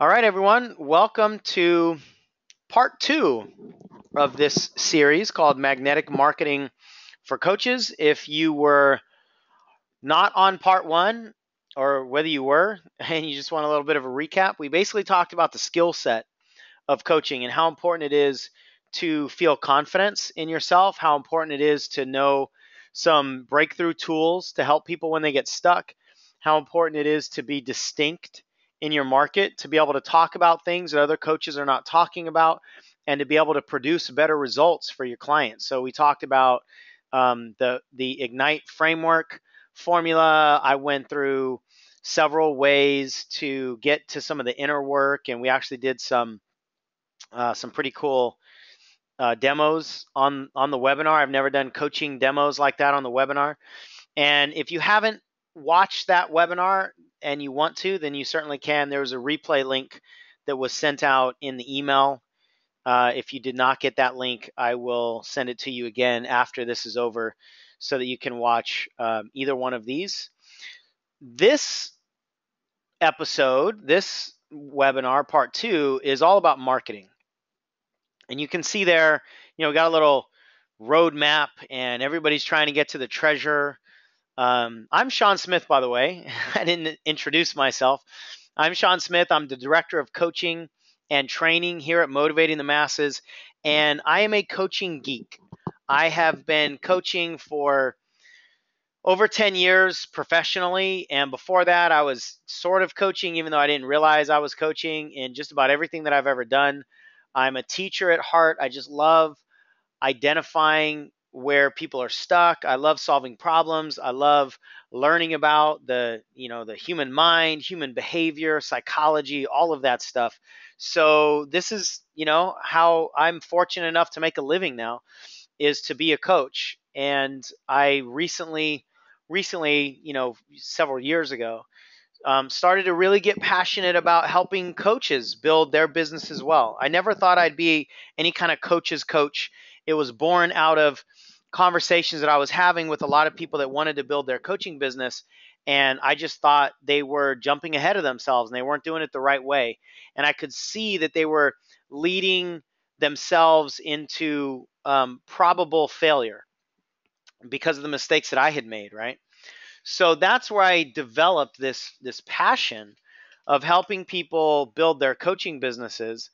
All right, everyone. Welcome to part two of this series called Magnetic Marketing for Coaches. If you were not on part one, or whether you were and you just want a little bit of a recap, we basically talked about the skill set of coaching and how important it is to feel confidence in yourself, how important it is to know some breakthrough tools to help people when they get stuck, how important it is to be distinct in your market, to be able to talk about things that other coaches are not talking about, and to be able to produce better results for your clients. So we talked about the Ignite framework formula. I went through several ways to get to some of the inner work, and we actually did some pretty cool demos on the webinar. I've never done coaching demos like that on the webinar. And if you haven't watched that webinar and you want to, then you certainly can. There was a replay link that was sent out in the email. If you did not get that link, I will send it to you again after this is over so that you can watch either one of these. This episode, this webinar, part two, is all about marketing. And you can see there, we got a little roadmap and everybody's trying to get to the treasure. I'm Sean Smith, by the way. I didn't introduce myself. I'm Sean Smith. I'm the Director of Coaching and Training here at Motivating the Masses, and I am a coaching geek. I have been coaching for over 10 years professionally, and before that, I was sort of coaching, even though I didn't realize I was coaching in just about everything that I've ever done. I'm a teacher at heart. I just love identifying where people are stuck. I love solving problems. I love learning about the human mind, human behavior, psychology, all of that stuff. So this is, how I'm fortunate enough to make a living now, is to be a coach. And I recently, several years ago, started to really get passionate about helping coaches build their business as well. I never thought I'd be any kind of coach's coach. It was born out of conversations that I was having with a lot of people that wanted to build their coaching business. And I just thought they were jumping ahead of themselves and they weren't doing it the right way. And I could see that they were leading themselves into probable failure because of the mistakes that I had made, right? So that's where I developed this passion of helping people build their coaching businesses.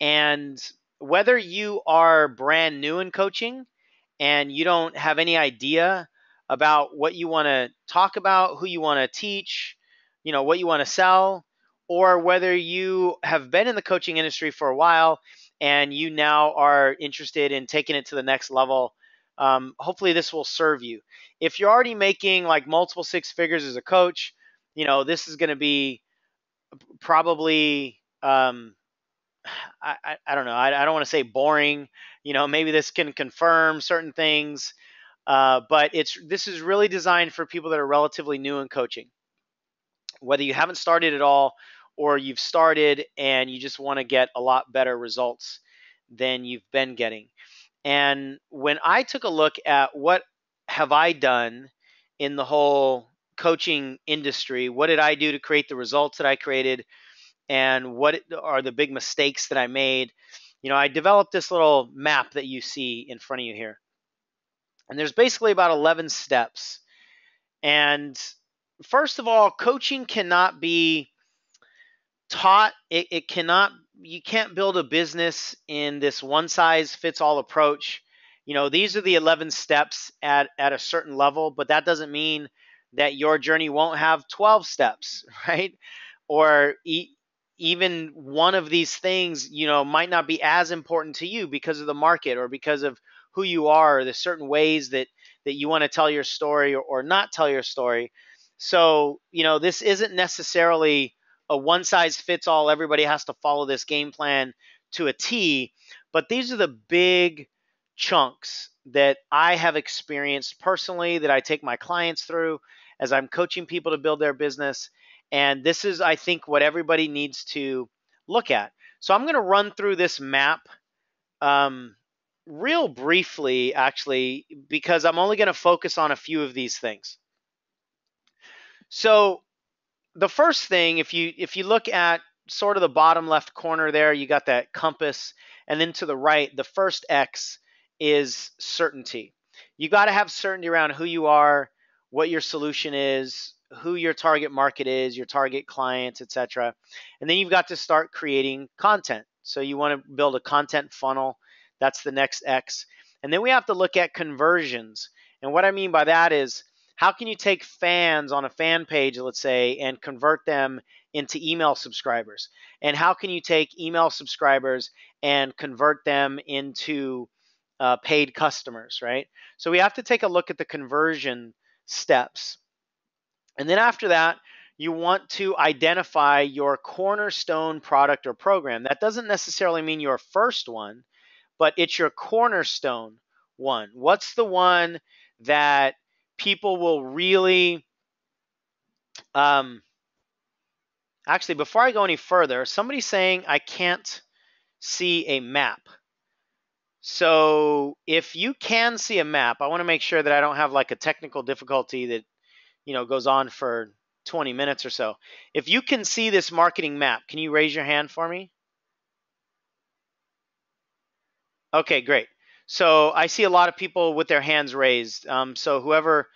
And whether you are brand new in coaching and you don't have any idea about what you want to talk about, who you want to teach, what you want to sell, or whether you have been in the coaching industry for a while and you now are interested in taking it to the next level, hopefully this will serve you. If you're already making like multiple six figures as a coach, this is going to be probably I don't know. I don't want to say boring. Maybe this can confirm certain things, but this is really designed for people that are relatively new in coaching. Whether you haven't started at all or you've started and you just want to get a lot better results than you've been getting. And when I took a look at what have I done in the whole coaching industry, what did I do to create the results that I created, and what are the big mistakes that I made, I developed this little map that you see in front of you here. And there's basically about 11 steps. And first of all, coaching cannot be taught. It cannot, you can't build a business in this one size fits all approach. These are the 11 steps at a certain level, but that doesn't mean that your journey won't have 12 steps, right? Or even one of these things, might not be as important to you because of the market or because of who you are, or the certain ways that you want to tell your story or not tell your story. So, this isn't necessarily a one size fits all. Everybody has to follow this game plan to a T, but these are the big chunks that I have experienced personally, that I take my clients through as I'm coaching people to build their business. And this is, I think, what everybody needs to look at. So I'm going to run through this map real briefly, actually, because I'm only going to focus on a few of these things. So the first thing, if you look at sort of the bottom left corner there, you got that compass. And then to the right, the first X is certainty. You got to have certainty around who you are, what your solution is, who your target market is, your target clients, etc. And then you've got to start creating content. So you want to build a content funnel. That's the next X. And then we have to look at conversions. And what I mean by that is, how can you take fans on a fan page, let's say, and convert them into email subscribers? And how can you take email subscribers and convert them into paid customers, right? So we have to take a look at the conversion steps. And then after that, you want to identify your cornerstone product or program. That doesn't necessarily mean your first one, but it's your cornerstone one. What's the one that people will really actually, before I go any further, somebody's saying I can't see a map. So if you can see a map, I want to make sure that I don't have like a technical difficulty that, goes on for 20 minutes or so. If you can see this marketing map, can you raise your hand for me? Okay, great. So I see a lot of people with their hands raised. So whoever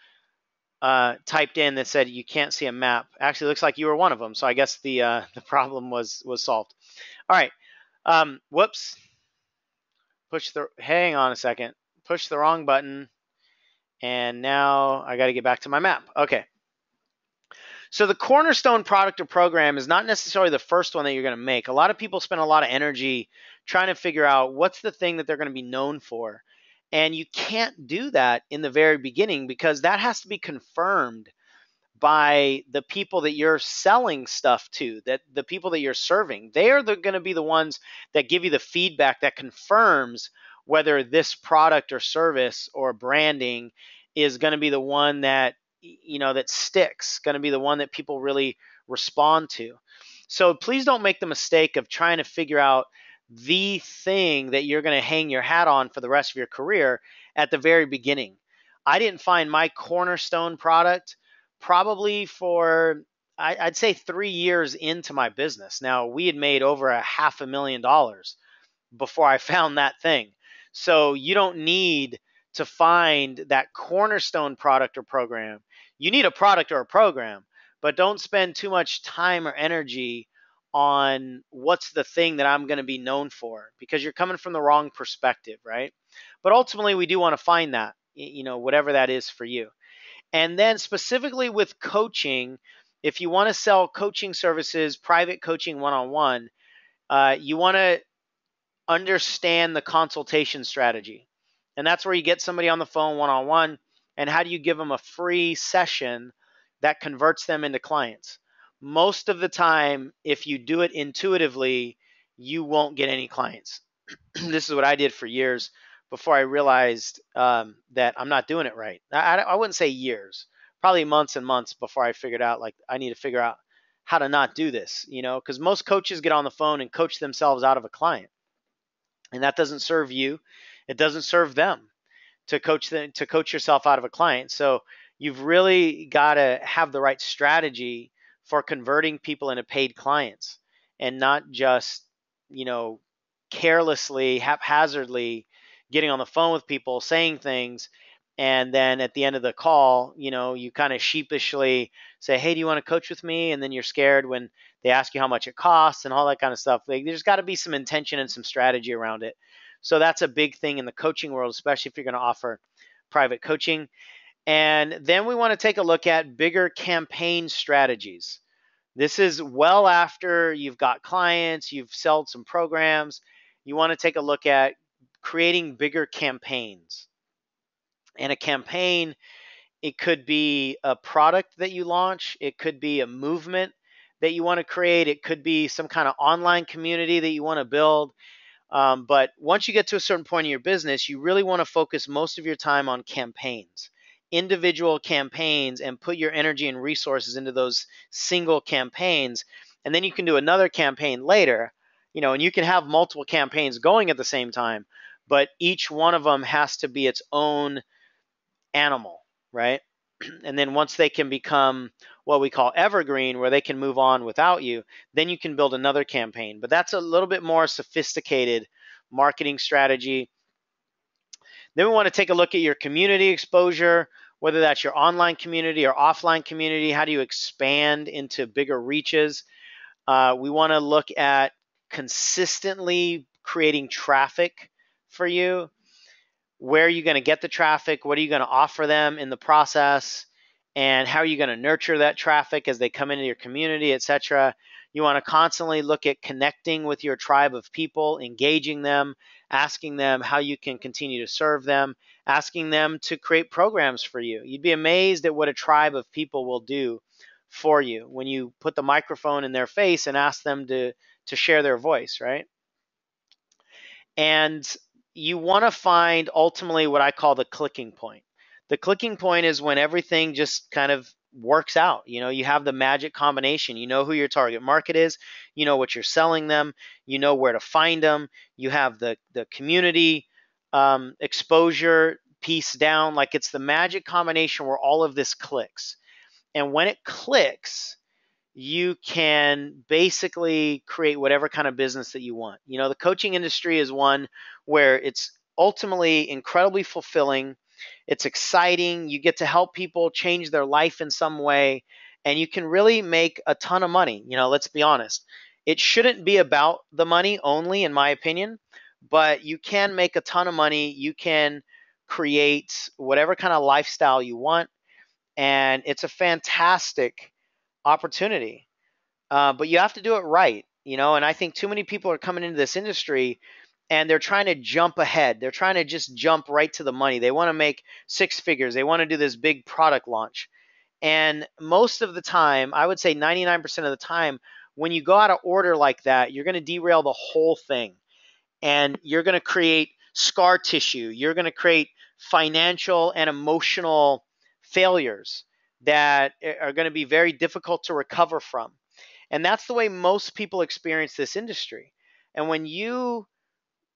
typed in that said you can't see a map, actually looks like you were one of them. So I guess the problem was solved. All right. Whoops. Hang on a second. Push the wrong button. And now I got to get back to my map. Okay. So the cornerstone product or program is not necessarily the first one that you're going to make. A lot of people spend a lot of energy trying to figure out what's the thing that they're going to be known for. And you can't do that in the very beginning, because that has to be confirmed by the people that you're selling stuff to, that the people that you're serving. They are going to be the ones that give you the feedback that confirms whether this product or service or branding is going to be the one that that sticks, going to be the one that people really respond to. So please don't make the mistake of trying to figure out the thing that you're going to hang your hat on for the rest of your career at the very beginning. I didn't find my cornerstone product probably for, I'd say, 3 years into my business. Now, we had made over $500,000 before I found that thing. So you don't need to find that cornerstone product or program. You need a product or a program, but don't spend too much time or energy on what's the thing that I'm going to be known for, because you're coming from the wrong perspective, right? But ultimately, we do want to find that, whatever that is for you. And then specifically with coaching, if you want to sell coaching services, private coaching one-on-one, you want to understand the consultation strategy. And that's where you get somebody on the phone one-on-one, and how do you give them a free session that converts them into clients? Most of the time, if you do it intuitively, you won't get any clients. This is what I did for years before I realized that I'm not doing it right. I wouldn't say years, probably months and months before I figured out, like, I need to figure out how to not do this, because most coaches get on the phone and coach themselves out of a client. And that doesn't serve you. It doesn't serve them to coach yourself out of a client. So you've really got to have the right strategy for converting people into paid clients, and not just, carelessly, haphazardly getting on the phone with people, saying things, and then at the end of the call, you kind of sheepishly say, hey, do you want to coach with me? And then you're scared when they ask you how much it costs and all that kind of stuff. There's got to be some intention and some strategy around it. So that's a big thing in the coaching world, especially if you're going to offer private coaching. And then we want to take a look at bigger campaign strategies. This is well after you've got clients, you've sold some programs. You want to take a look at creating bigger campaigns. And a campaign, it could be a product that you launch. It could be a movement that you want to create. It could be some kind of online community that you want to build. But once you get to a certain point in your business, you really want to focus most of your time on campaigns, individual campaigns, and put your energy and resources into those single campaigns. And then you can do another campaign later, and you can have multiple campaigns going at the same time, but each one of them has to be its own animal, right? And then once they can become what we call evergreen, where they can move on without you, then you can build another campaign. But that's a little bit more sophisticated marketing strategy. Then we want to take a look at your community exposure, whether that's your online community or offline community. How do you expand into bigger reaches? We want to look at consistently creating traffic for you. Where are you going to get the traffic? What are you going to offer them in the process? And how are you going to nurture that traffic as they come into your community, etc.? You want to constantly look at connecting with your tribe of people, engaging them, asking them how you can continue to serve them, asking them to create programs for you. You'd be amazed at what a tribe of people will do for you when you put the microphone in their face and ask them to share their voice, right? And you want to find ultimately what I call the clicking point. The clicking point is when everything just kind of works out. You know, you have the magic combination. You know who your target market is. You know what you're selling them. You know where to find them. You have the community exposure piece down. Like, it's the magic combination where all of this clicks. And when it clicks, you can basically create whatever kind of business that you want. You know, the coaching industry is one where it's ultimately incredibly fulfilling. It's exciting. You get to help people change their life in some way, and you can really make a ton of money. You know, let's be honest. It shouldn't be about the money only, in my opinion, but you can make a ton of money. You can create whatever kind of lifestyle you want, and it's a fantastic opportunity. But you have to do it right, you know. And I think too many people are coming into this industry and they're trying to jump ahead. They're trying to just jump right to the money. They want to make six figures. They want to do this big product launch. And most of the time, I would say 99% of the time, when you go out of order like that, you're going to derail the whole thing. And you're going to create scar tissue. You're going to create financial and emotional failures that are going to be very difficult to recover from. And that's the way most people experience this industry. And when you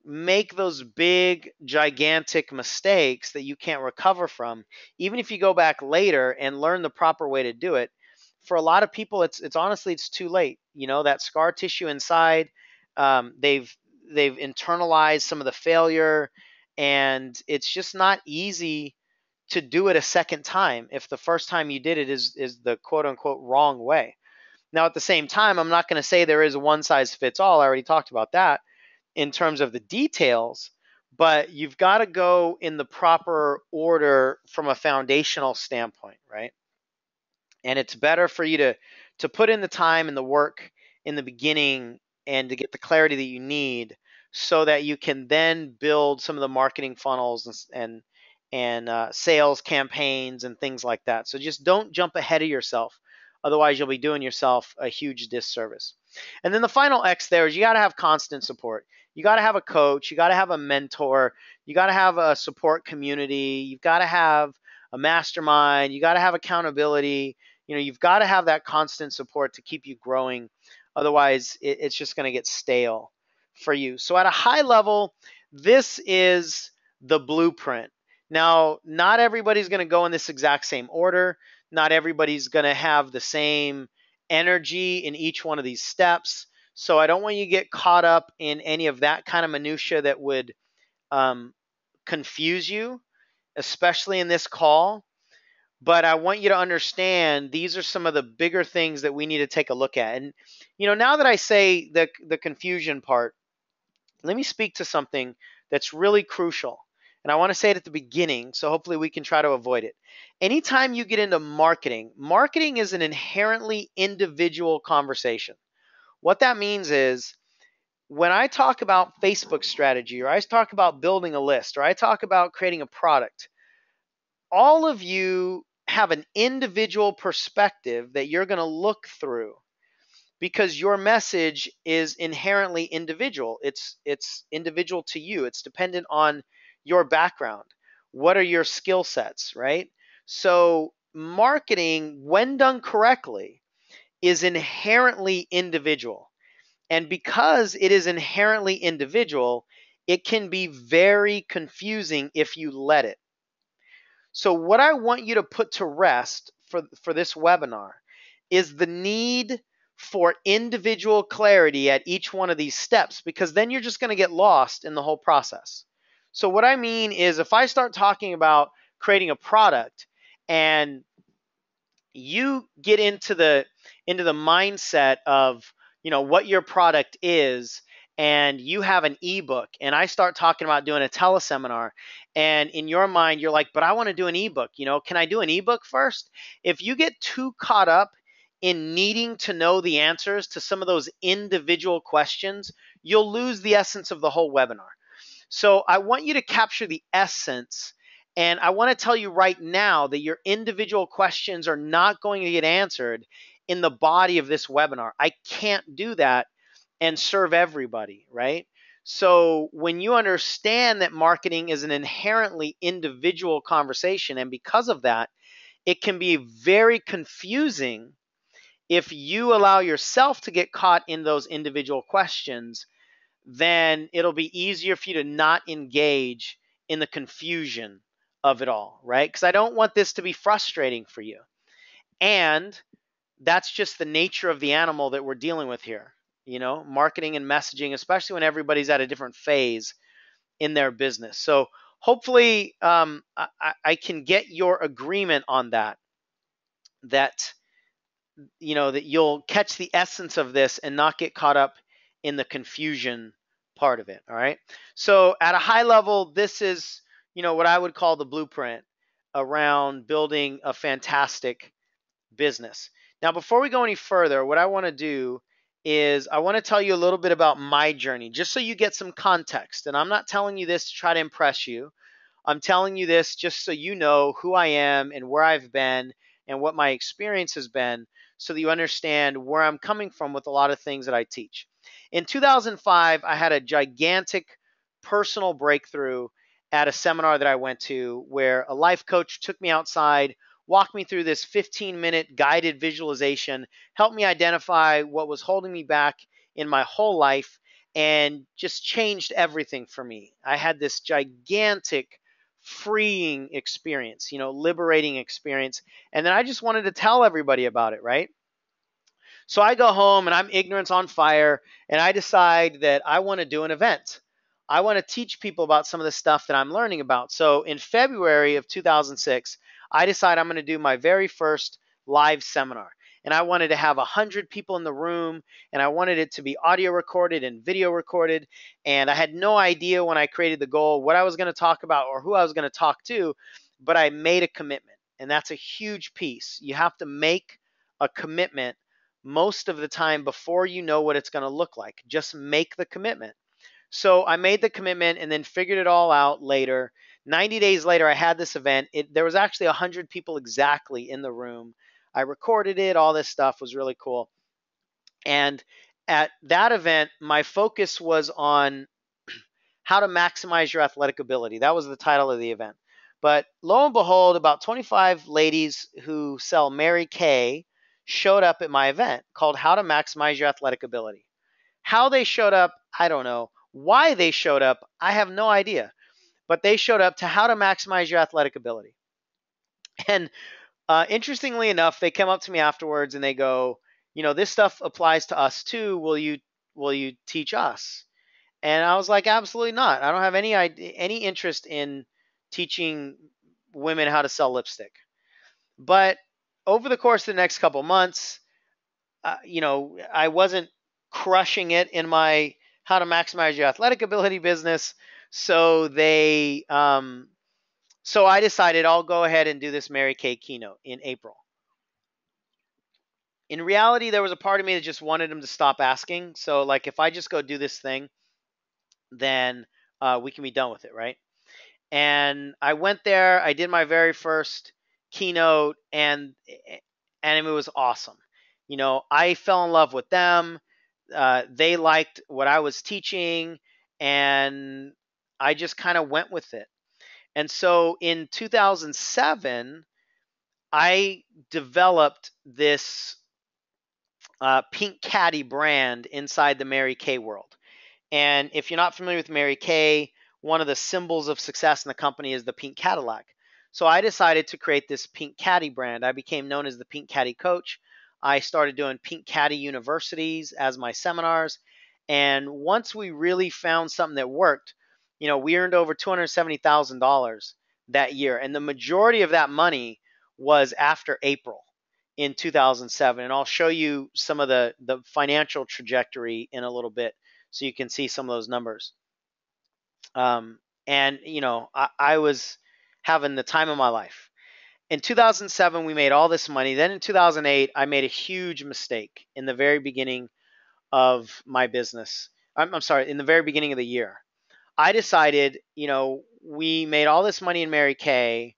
make those big, gigantic mistakes that you can't recover from, even if you go back later and learn the proper way to do it, for a lot of people, it's honestly, it's too late. You know, that scar tissue inside, they've internalized some of the failure, and it's just not easy to do it a second time if the first time you did it is the quote unquote wrong way. Now, at the same time, I'm not going to say there is a one size fits all. I already talked about that in terms of the details, but you've got to go in the proper order from a foundational standpoint, right? And it's better for you to put in the time and the work in the beginning and to get the clarity that you need so that you can then build some of the marketing funnels and sales campaigns and things like that. So just don't jump ahead of yourself. Otherwise, you'll be doing yourself a huge disservice. And then the final X there is you got to have constant support. You got to have a coach. You got to have a mentor. You got to have a support community. You've got to have a mastermind. You got to have accountability. You know, you've got to have that constant support to keep you growing. Otherwise, it's just going to get stale for you. So at a high level, this is the blueprint. Now, not everybody's going to go in this exact same order. Not everybody's going to have the same energy in each one of these steps. So I don't want you to get caught up in any of that kind of minutia that would confuse you, especially in this call. But I want you to understand these are some of the bigger things that we need to take a look at. And, you know, now that I say the confusion part, let me speak to something that's really crucial. And I want to say it at the beginning, so hopefully we can try to avoid it. Anytime you get into marketing, marketing is an inherently individual conversation. What that means is when I talk about Facebook strategy, or I talk about building a list, or I talk about creating a product, all of you have an individual perspective that you're going to look through because your message is inherently individual. It's individual to you. It's dependent on your background. What are your skill sets, right? So marketing, when done correctly, is inherently individual. And because it is inherently individual, it can be very confusing if you let it. So what I want you to put to rest for this webinar is the need for individual clarity at each one of these steps, because then you're just going to get lost in the whole process. So what I mean is, if I start talking about creating a product and you get into the mindset of, what your product is, and you have an ebook, and I start talking about doing a teleseminar, and in your mind you're like, but I want to do an ebook, can I do an ebook first? If you get too caught up in needing to know the answers to some of those individual questions, you'll lose the essence of the whole webinar. So I want you to capture the essence. And I want to tell you right now that your individual questions are not going to get answered in the body of this webinar. I can't do that and serve everybody, right? So when you understand that marketing is an inherently individual conversation, and because of that, it can be very confusing if you allow yourself to get caught in those individual questions, then it'll be easier for you to not engage in the confusion of it all, right? Because I don't want this to be frustrating for you. And that's just the nature of the animal that we're dealing with here. Marketing and messaging, especially when everybody's at a different phase in their business. So hopefully I can get your agreement on that that you'll catch the essence of this and not get caught up in the confusion part of it. All right. So at a high level, this is, what I would call the blueprint around building a fantastic business. Now, before we go any further, what I want to do is I want to tell you a little bit about my journey, just so you get some context. And I'm not telling you this to try to impress you. I'm telling you this just so you know who I am and where I've been and what my experience has been, so that you understand where I'm coming from with a lot of things that I teach. In 2005, I had a gigantic personal breakthrough at a seminar that I went to, where a life coach took me outside, walked me through this 15-minute guided visualization, helped me identify what was holding me back in my whole life, and just changed everything for me. I had this gigantic freeing experience, liberating experience. And then I just wanted to tell everybody about it, right? So I go home and I'm ignorance on fire, and I decide that I want to do an event. I want to teach people about some of the stuff that I'm learning about. So in February of 2006, I decide I'm going to do my very first live seminar. And I wanted to have 100 people in the room, and I wanted it to be audio recorded and video recorded. And I had no idea when I created the goal what I was going to talk about or who I was going to talk to, but I made a commitment. And that's a huge piece. You have to make a commitment most of the time before you know what it's going to look like. Just make the commitment. So I made the commitment and then figured it all out later. 90 days later, I had this event. There was actually 100 people exactly in the room. I recorded it. All this stuff was really cool. And at that event, my focus was on how to maximize your athletic ability. That was the title of the event. But lo and behold, about 25 ladies who sell Mary Kay showed up at my event called How to Maximize Your Athletic Ability. How they showed up, I don't know. Why they showed up, I have no idea. But they showed up to How to Maximize Your Athletic Ability. And interestingly enough, they come up to me afterwards and they go, this stuff applies to us too. Will you teach us? And I was like, absolutely not. I don't have any interest in teaching women how to sell lipstick. But over the course of the next couple months, I wasn't crushing it in my how to maximize your athletic ability business. So so I decided I'll go ahead and do this Mary Kay keynote in April. In reality, there was a part of me that just wanted him to stop asking. So like, if I just go do this thing, then we can be done with it, right? And I went there. I did my very first keynote, and it was awesome. I fell in love with them. They liked what I was teaching, and I just kind of went with it. And so in 2007, I developed this pink caddy brand inside the Mary Kay world. And if you're not familiar with Mary Kay, one of the symbols of success in the company is the pink Cadillac. So I decided to create this Pink Caddy brand. I became known as the Pink Caddy Coach. I started doing Pink Caddy Universities as my seminars. And once we really found something that worked, we earned over $270,000 that year. And the majority of that money was after April in 2007. And I'll show you some of the financial trajectory in a little bit so you can see some of those numbers. And I was having the time of my life. In 2007, we made all this money. Then in 2008, I made a huge mistake in the very beginning of my business. I'm sorry, in the very beginning of the year. I decided, we made all this money in Mary Kay.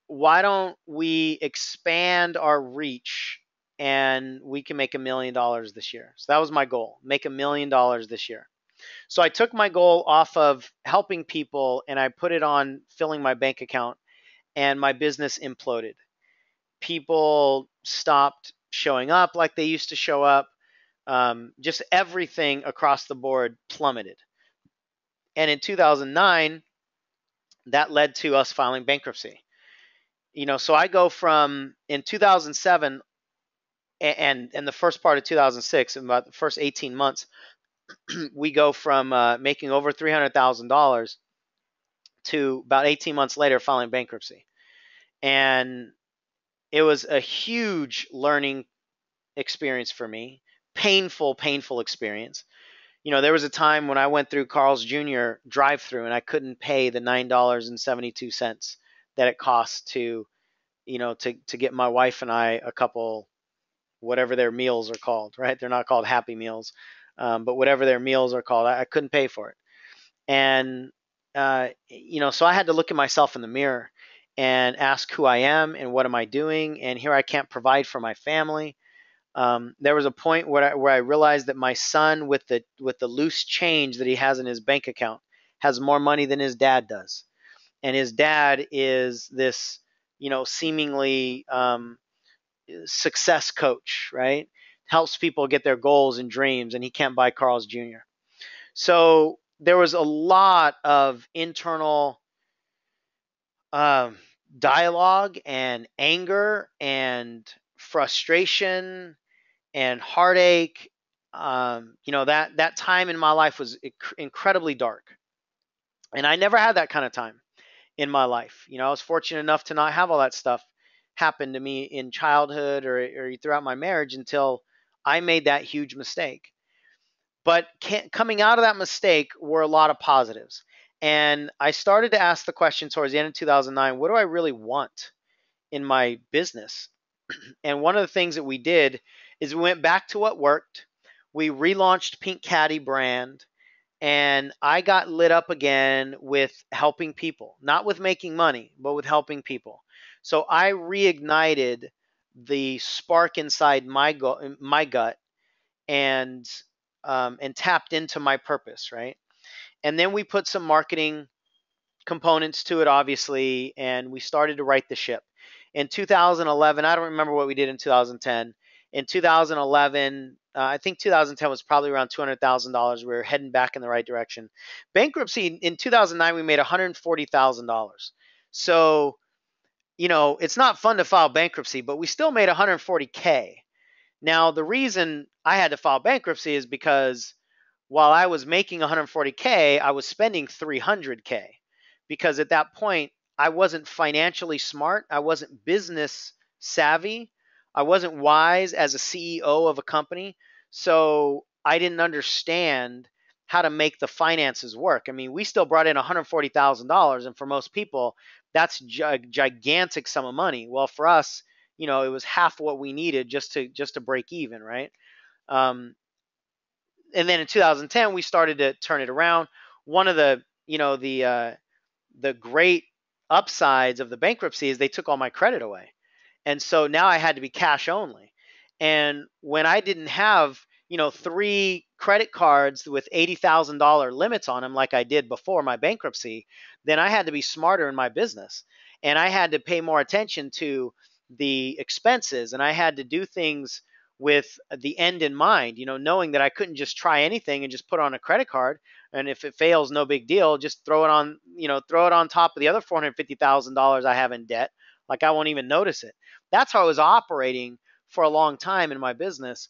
Why don't we expand our reach and we can make $1 million this year? So that was my goal, make $1 million this year. So I took my goal off of helping people and I put it on filling my bank account, and my business imploded. People stopped showing up like they used to show up. Just everything across the board plummeted. And in 2009, that led to us filing bankruptcy. So I go from in 2007 and the first part of 2006, in about the first 18 months, we go from making over $300,000 to about 18 months later filing bankruptcy. And it was a huge learning experience for me. Painful experience. There was a time when I went through Carl's Jr. drive-through and I couldn't pay the $9.72 that it cost to get my wife and I a couple, whatever their meals are called, right? They're not called Happy Meals, but whatever their meals are called, I couldn't pay for it. And, so I had to look at myself in the mirror and ask who I am and what am I doing? And here I can't provide for my family. There was a point where I realized that my son, with the loose change that he has in his bank account, has more money than his dad does, and his dad is this, seemingly success coach, right? Helps people get their goals and dreams, and he can't buy Carl's Jr. So there was a lot of internal dialogue and anger and frustration and heartache. That time in my life was incredibly dark, and I never had that kind of time in my life. I was fortunate enough to not have all that stuff happen to me in childhood or throughout my marriage until I made that huge mistake. But coming out of that mistake were a lot of positives. And I started to ask the question towards the end of 2009, what do I really want in my business? And one of the things that we did is we went back to what worked. We relaunched Pink Caddy brand, and I got lit up again with helping people, not with making money, but with helping people. So I reignited the spark inside my gut and tapped into my purpose, right? And then we put some marketing components to it, obviously, and we started to right the ship. In 2011, I don't remember what we did in 2010. In 2011, I think 2010 was probably around $200,000. We were heading back in the right direction. Bankruptcy in 2009, we made $140,000. So, it's not fun to file bankruptcy, but we still made $140K. Now, the reason I had to file bankruptcy is because while I was making $140K, I was spending $300K, because at that point, I wasn't financially smart. I wasn't business savvy. I wasn't wise as a CEO of a company. So I didn't understand how to make the finances work. I mean, we still brought in $140,000. And for most people, that's a gigantic sum of money. Well, for us, it was half what we needed just to break even, right? And then in 2010, we started to turn it around. One of the great upsides of the bankruptcy is they took all my credit away. And so now I had to be cash only. And when I didn't have, 3 credit cards with $80,000 limits on them like I did before my bankruptcy, then I had to be smarter in my business. And I had to pay more attention to the expenses, and I had to do things with the end in mind, knowing that I couldn't just try anything and just put on a credit card. And if it fails, no big deal. Just throw it on, throw it on top of the other $450,000 I have in debt. Like I won't even notice it. That's how I was operating for a long time in my business.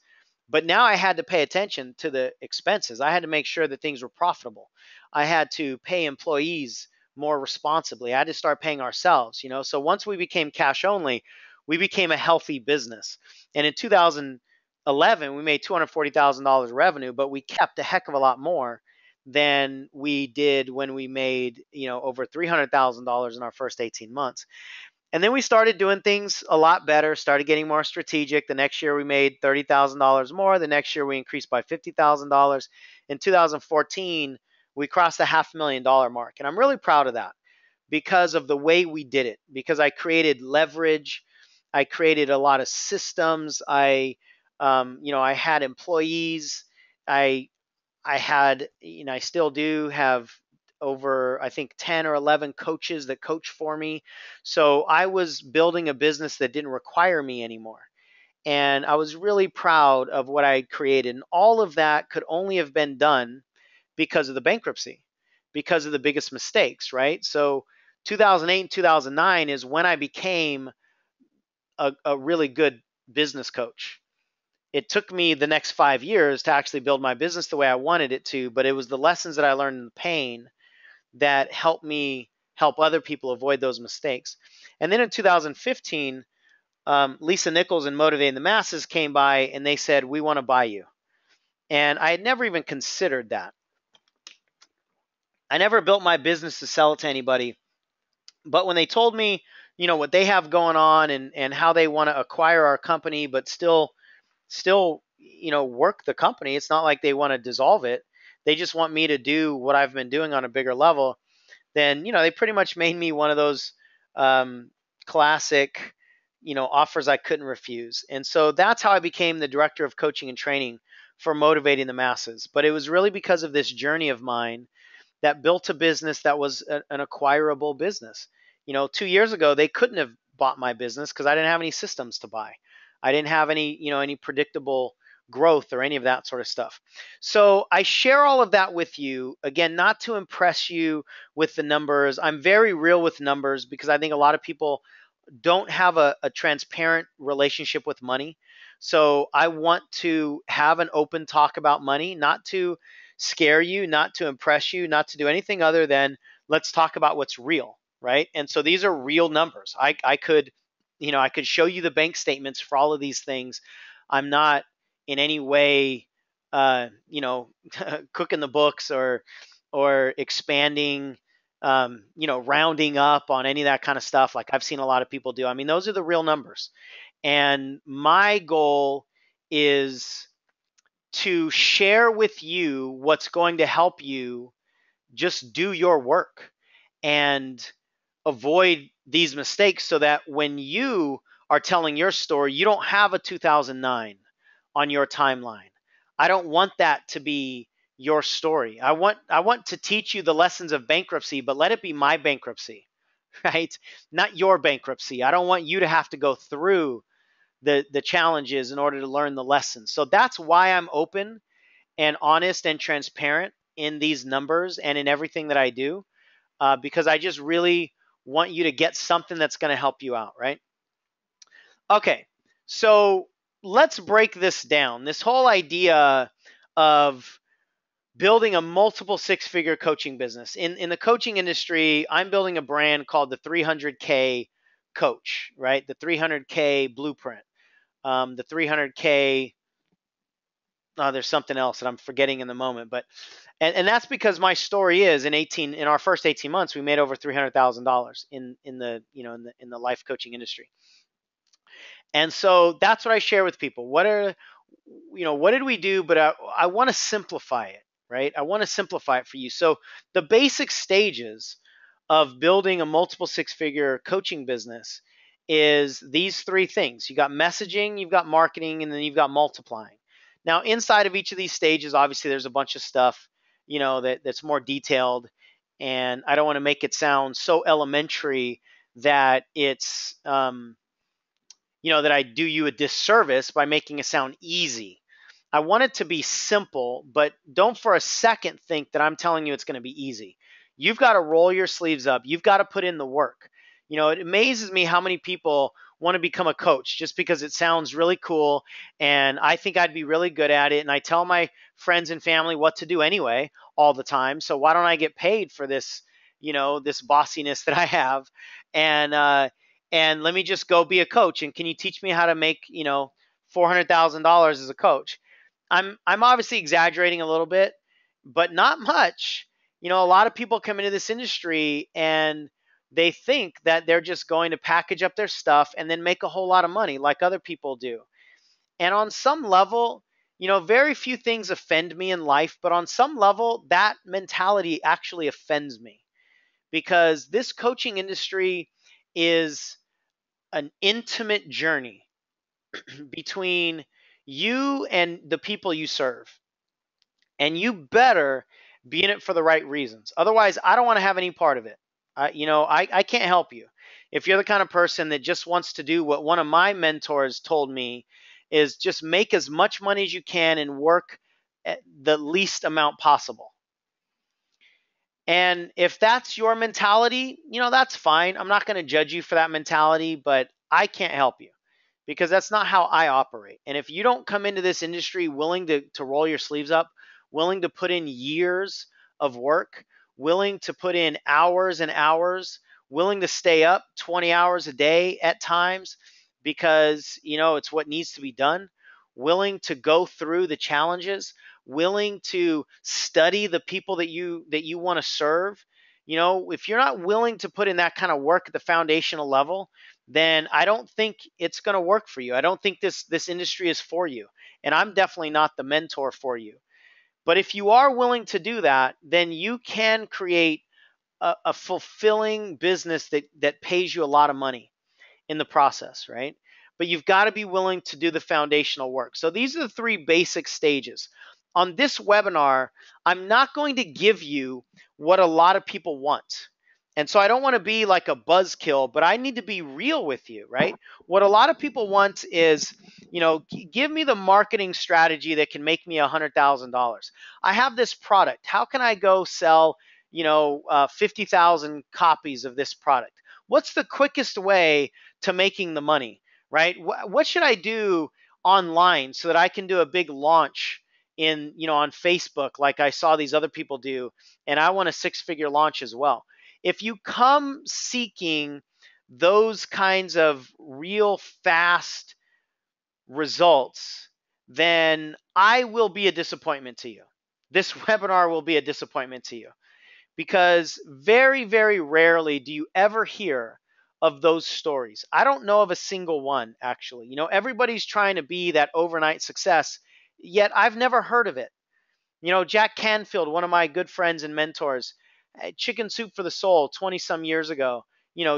But now I had to pay attention to the expenses. I had to make sure that things were profitable. I had to pay employees more responsibly. I had to start paying ourselves, So once we became cash only, we became a healthy business. And in 2011, we made $240,000 revenue, but we kept a heck of a lot more than we did when we made, over $300,000 in our first 18 months. And then we started doing things a lot better, started getting more strategic. The next year we made $30,000 more. The next year we increased by $50,000. In 2014, we crossed the $500,000 mark. And I'm really proud of that because of the way we did it, because I created leverage. I created a lot of systems. I had employees. I had, I still do have over, I think, 10 or 11 coaches that coach for me. So I was building a business that didn't require me anymore. And I was really proud of what I had created. And all of that could only have been done because of the bankruptcy, because of the biggest mistakes, right? So 2008 and 2009 is when I became a really good business coach. It took me the next 5 years to actually build my business the way I wanted it to, but it was the lessons that I learned in the pain that helped me help other people avoid those mistakes. And then in 2015, Lisa Nichols and Motivating the Masses came by and they said, "We want to buy you." And I had never even considered that. I never built my business to sell it to anybody. But when they told me, what they have going on and how they want to acquire our company, but still, work the company. It's not like they want to dissolve it. They just want me to do what I've been doing on a bigger level. Then, they pretty much made me one of those classic, offers I couldn't refuse. And so that's how I became the director of coaching and training for Motivating the Masses. But it was really because of this journey of mine that built a business that was an acquirable business. 2 years ago, they couldn't have bought my business because I didn't have any systems to buy. I didn't have any predictable growth or any of that sort of stuff. So I share all of that with you, again, not to impress you with the numbers. I'm very real with numbers because I think a lot of people don't have a transparent relationship with money. So I want to have an open talk about money, not to scare you, not to impress you, not to do anything other than let's talk about what's real, right? And so these are real numbers. I could, I could show you the bank statements for all of these things. I'm not in any way, cooking the books or expanding, rounding up on any of that kind of stuff like I've seen a lot of people do. I mean, those are the real numbers. And my goal is to share with you what's going to help you just do your work and avoid these mistakes so that when you are telling your story, you don't have a 2009 on your timeline. I don't want that to be your story. I want to teach you the lessons of bankruptcy, but let it be my bankruptcy, right? Not your bankruptcy. I don't want you to have to go through the challenges in order to learn the lessons. So that's why I'm open and honest and transparent in these numbers and in everything that I do, because I just really want you to get something that's going to help you out, right? Okay, so let's break this down. This whole idea of building a multiple six-figure coaching business. In the coaching industry, I'm building a brand called the 300K Coach, right? The 300K Blueprint, the 300K. There's something else that I'm forgetting in the moment, but and that's because my story is in our first 18 months we made over $300,000 in the life coaching industry. And so that's what I share with people. What did we do? But I want to simplify it, right? I want to simplify it for you. So the basic stages of building a multiple six-figure coaching business is these three things. You got messaging, you've got marketing, and then you've got multiplying. Now, inside of each of these stages, obviously, there's a bunch of stuff, that's more detailed, and I don't want to make it sound so elementary that that I do you a disservice by making it sound easy. I want it to be simple, but don't for a second think that I'm telling you it's going to be easy. You've got to roll your sleeves up. You've got to put in the work. It amazes me how many people want to become a coach just because it sounds really cool and I think I'd be really good at it. And I tell my friends and family what to do anyway all the time. So why don't I get paid for this, this bossiness that I have? And let me just go be a coach. And can you teach me how to make, $400,000 as a coach? I'm obviously exaggerating a little bit, but not much. A lot of people come into this industry and they think that they're just going to package up their stuff and then make a whole lot of money like other people do. And on some level, very few things offend me in life, but on some level, that mentality actually offends me because this coaching industry is an intimate journey between you and the people you serve. And you better be in it for the right reasons. Otherwise, I don't want to have any part of it. I can't help you. If you're the kind of person that just wants to do what one of my mentors told me is just make as much money as you can and work at the least amount possible. And if that's your mentality, that's fine. I'm not going to judge you for that mentality, but I can't help you because that's not how I operate. And if you don't come into this industry willing to roll your sleeves up, willing to put in years of work, willing to put in hours and hours, willing to stay up 20 hours a day at times because, it's what needs to be done, willing to go through the challenges, willing to study the people that you want to serve. If you're not willing to put in that kind of work at the foundational level, then I don't think it's going to work for you. I don't think this industry is for you. And I'm definitely not the mentor for you. But if you are willing to do that, then you can create a fulfilling business that pays you a lot of money in the process, right? But you've got to be willing to do the foundational work. So these are the three basic stages. On this webinar, I'm not going to give you what a lot of people want. And so I don't want to be like a buzzkill, but I need to be real with you, right? What a lot of people want is, give me the marketing strategy that can make me $100,000. I have this product. How can I go sell, 50,000 copies of this product? What's the quickest way to making the money, right? What should I do online so that I can do a big launch on Facebook like I saw these other people do, and I want a six-figure launch as well. If you come seeking those kinds of real fast results, then I will be a disappointment to you. This webinar will be a disappointment to you because very, very rarely do you ever hear of those stories. I don't know of a single one, actually. Everybody's trying to be that overnight success, yet I've never heard of it. Jack Canfield, one of my good friends and mentors, Chicken Soup for the Soul 20 some years ago,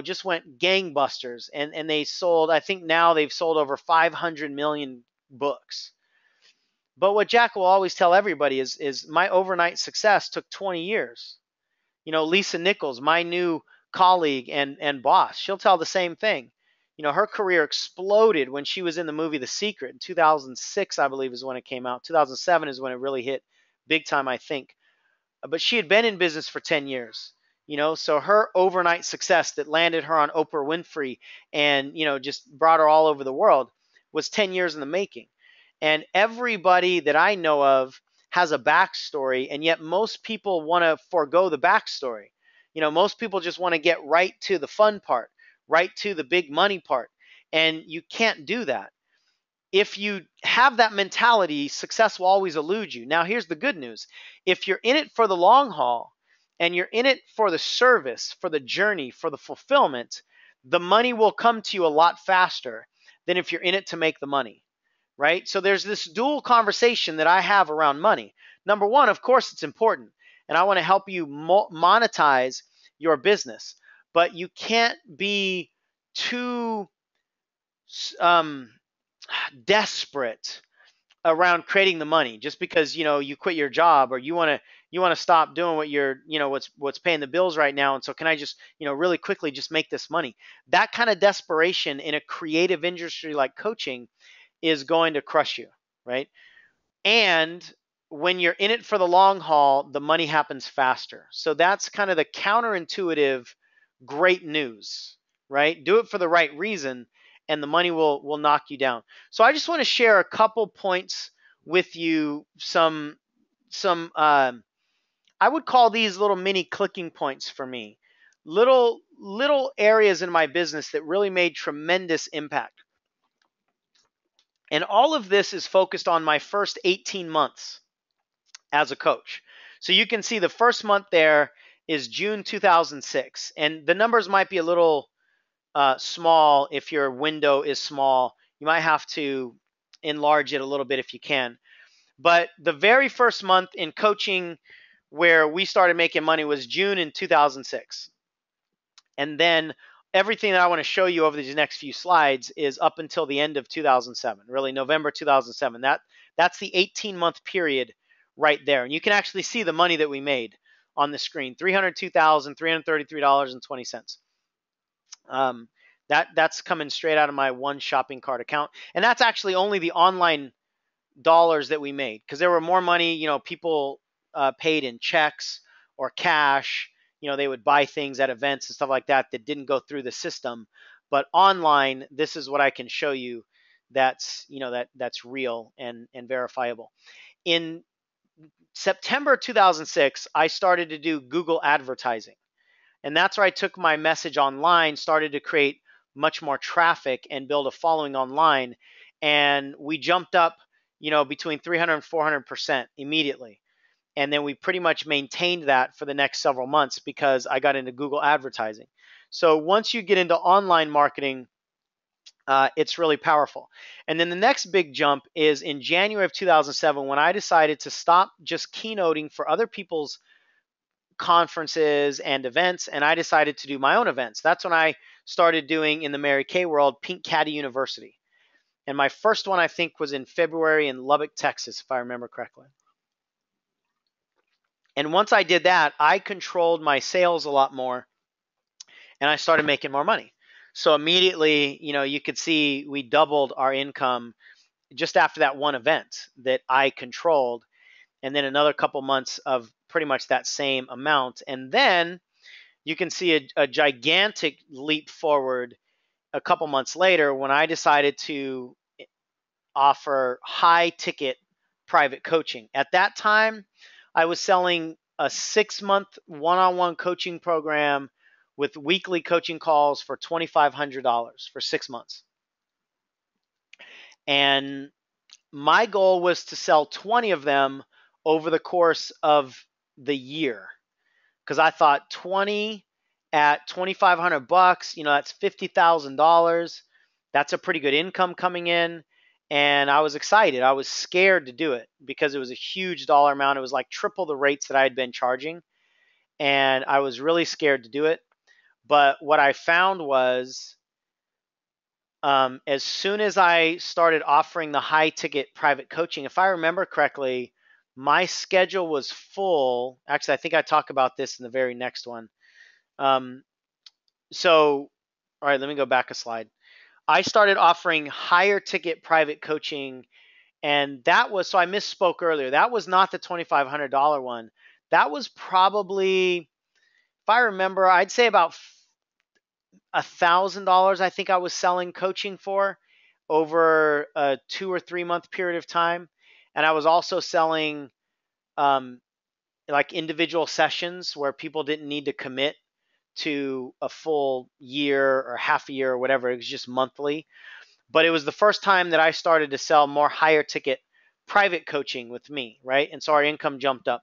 just went gangbusters and they sold, I think now they've sold over 500 million books. But what Jack will always tell everybody is my overnight success took 20 years. Lisa Nichols, my new colleague and boss, she'll tell the same thing. Her career exploded when she was in the movie The Secret in 2006, I believe is when it came out. 2007 is when it really hit big time, I think. But she had been in business for 10 years. So her overnight success that landed her on Oprah Winfrey and, just brought her all over the world was 10 years in the making. And everybody that I know of has a backstory, and yet most people want to forego the backstory. Most people just want to get right to the fun part, right to the big money part, and you can't do that. If you have that mentality, success will always elude you. Now, here's the good news. If you're in it for the long haul and you're in it for the service, for the journey, for the fulfillment, the money will come to you a lot faster than if you're in it to make the money, right? So there's this dual conversation that I have around money. Number one, of course, it's important, and I want to help you monetize your business, but you can't be too desperate around creating the money. Just because you quit your job, or you want to stop doing what what's paying the bills right now, and so can I just really quickly just make this money? That kind of desperation in a creative industry like coaching is going to crush you, right? And when you're in it for the long haul, the money happens faster. So that's kind of the counterintuitive great news, right? Do it for the right reason and the money will knock you down. So I just want to share a couple points with you, some I would call these little mini clicking points for me. Little areas in my business that really made tremendous impact. And all of this is focused on my first 18 months as a coach. So you can see the first month there is June 2006. And the numbers might be a little small if your window is small. You might have to enlarge it a little bit if you can. But the very first month in coaching where we started making money was June in 2006. And then everything that I want to show you over these next few slides is up until the end of 2007, really November 2007. That's the 18-month period right there. And you can actually see the money that we made on the screen, $302,333.20. That's coming straight out of my one shopping cart account. And that's actually only the online dollars that we made, because there were more money, people paid in checks or cash. They would buy things at events and stuff like that that didn't go through the system. But online, this is what I can show you that's that's real and verifiable. In September 2006, I started to do Google advertising. And that's where I took my message online, started to create much more traffic and build a following online. And we jumped up, between 300 and 400% immediately. And then we pretty much maintained that for the next several months because I got into Google advertising. So once you get into online marketing, it's really powerful. And then the next big jump is in January of 2007 when I decided to stop just keynoting for other people's conferences and events, and I decided to do my own events. That's when I started doing, in the Mary Kay world, Pink Caddy University. And my first one, I think, was in February in Lubbock, Texas, if I remember correctly. And once I did that, I controlled my sales a lot more, and I started making more money. So immediately, you could see we doubled our income just after that one event that I controlled, and then another couple months of pretty much that same amount. And then you can see a gigantic leap forward a couple months later when I decided to offer high ticket private coaching. At that time, I was selling a 6-month one-on-one coaching program with weekly coaching calls for $2,500 for 6 months. And my goal was to sell 20 of them over the course of the year, because I thought 20 at $2,500, that's $50,000. That's a pretty good income coming in. And I was excited. I was scared to do it because it was a huge dollar amount. It was like triple the rates that I had been charging. And I was really scared to do it. But what I found was as soon as I started offering the high ticket private coaching, if I remember correctly, my schedule was full. Actually, I think I talk about this in the very next one. So, all right, let me go back a slide. I started offering higher ticket private coaching, and that was, so I misspoke earlier. That was not the $2,500 one. That was probably, if I remember, I'd say about $1,000. I think I was selling coaching for over a 2 or 3 month period of time, and I was also selling like individual sessions where people didn't need to commit to a full year or half a year or whatever. It was just monthly. But it was the first time that I started to sell more higher ticket private coaching with me, right? And so our income jumped up.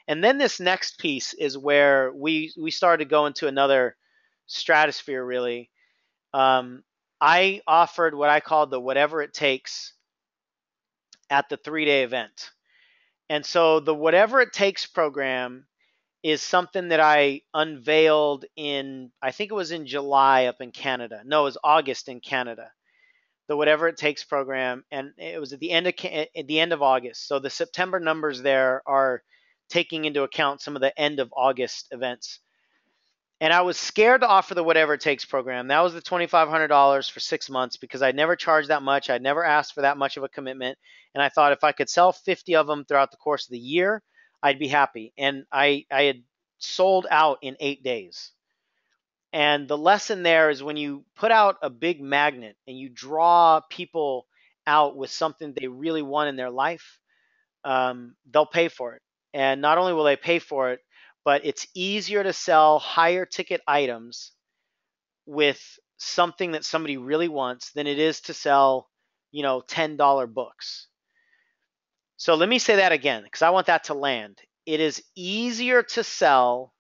And then this next piece is where we started to go into another stratosphere, really. I offered what I called the whatever it takes at the 3-day event. And so the whatever it takes program is something that I unveiled in, I think it was in July up in Canada. No, it was August in Canada. the Whatever It Takes program, and it was at the end of August. So the September numbers there are taking into account some of the end of August events. And I was scared to offer the Whatever It Takes program. That was the $2,500 for 6 months because I'd never charged that much. I'd never asked for that much of a commitment. And I thought if I could sell 50 of them throughout the course of the year, I'd be happy. And I had sold out in 8 days. And the lesson there is when you put out a big magnet and you draw people out with something they really want in their life, they'll pay for it. And not only will they pay for it, but it's easier to sell higher ticket items with something that somebody really wants than it is to sell, $10 books. So let me say that again, because I want that to land. It is easier to sell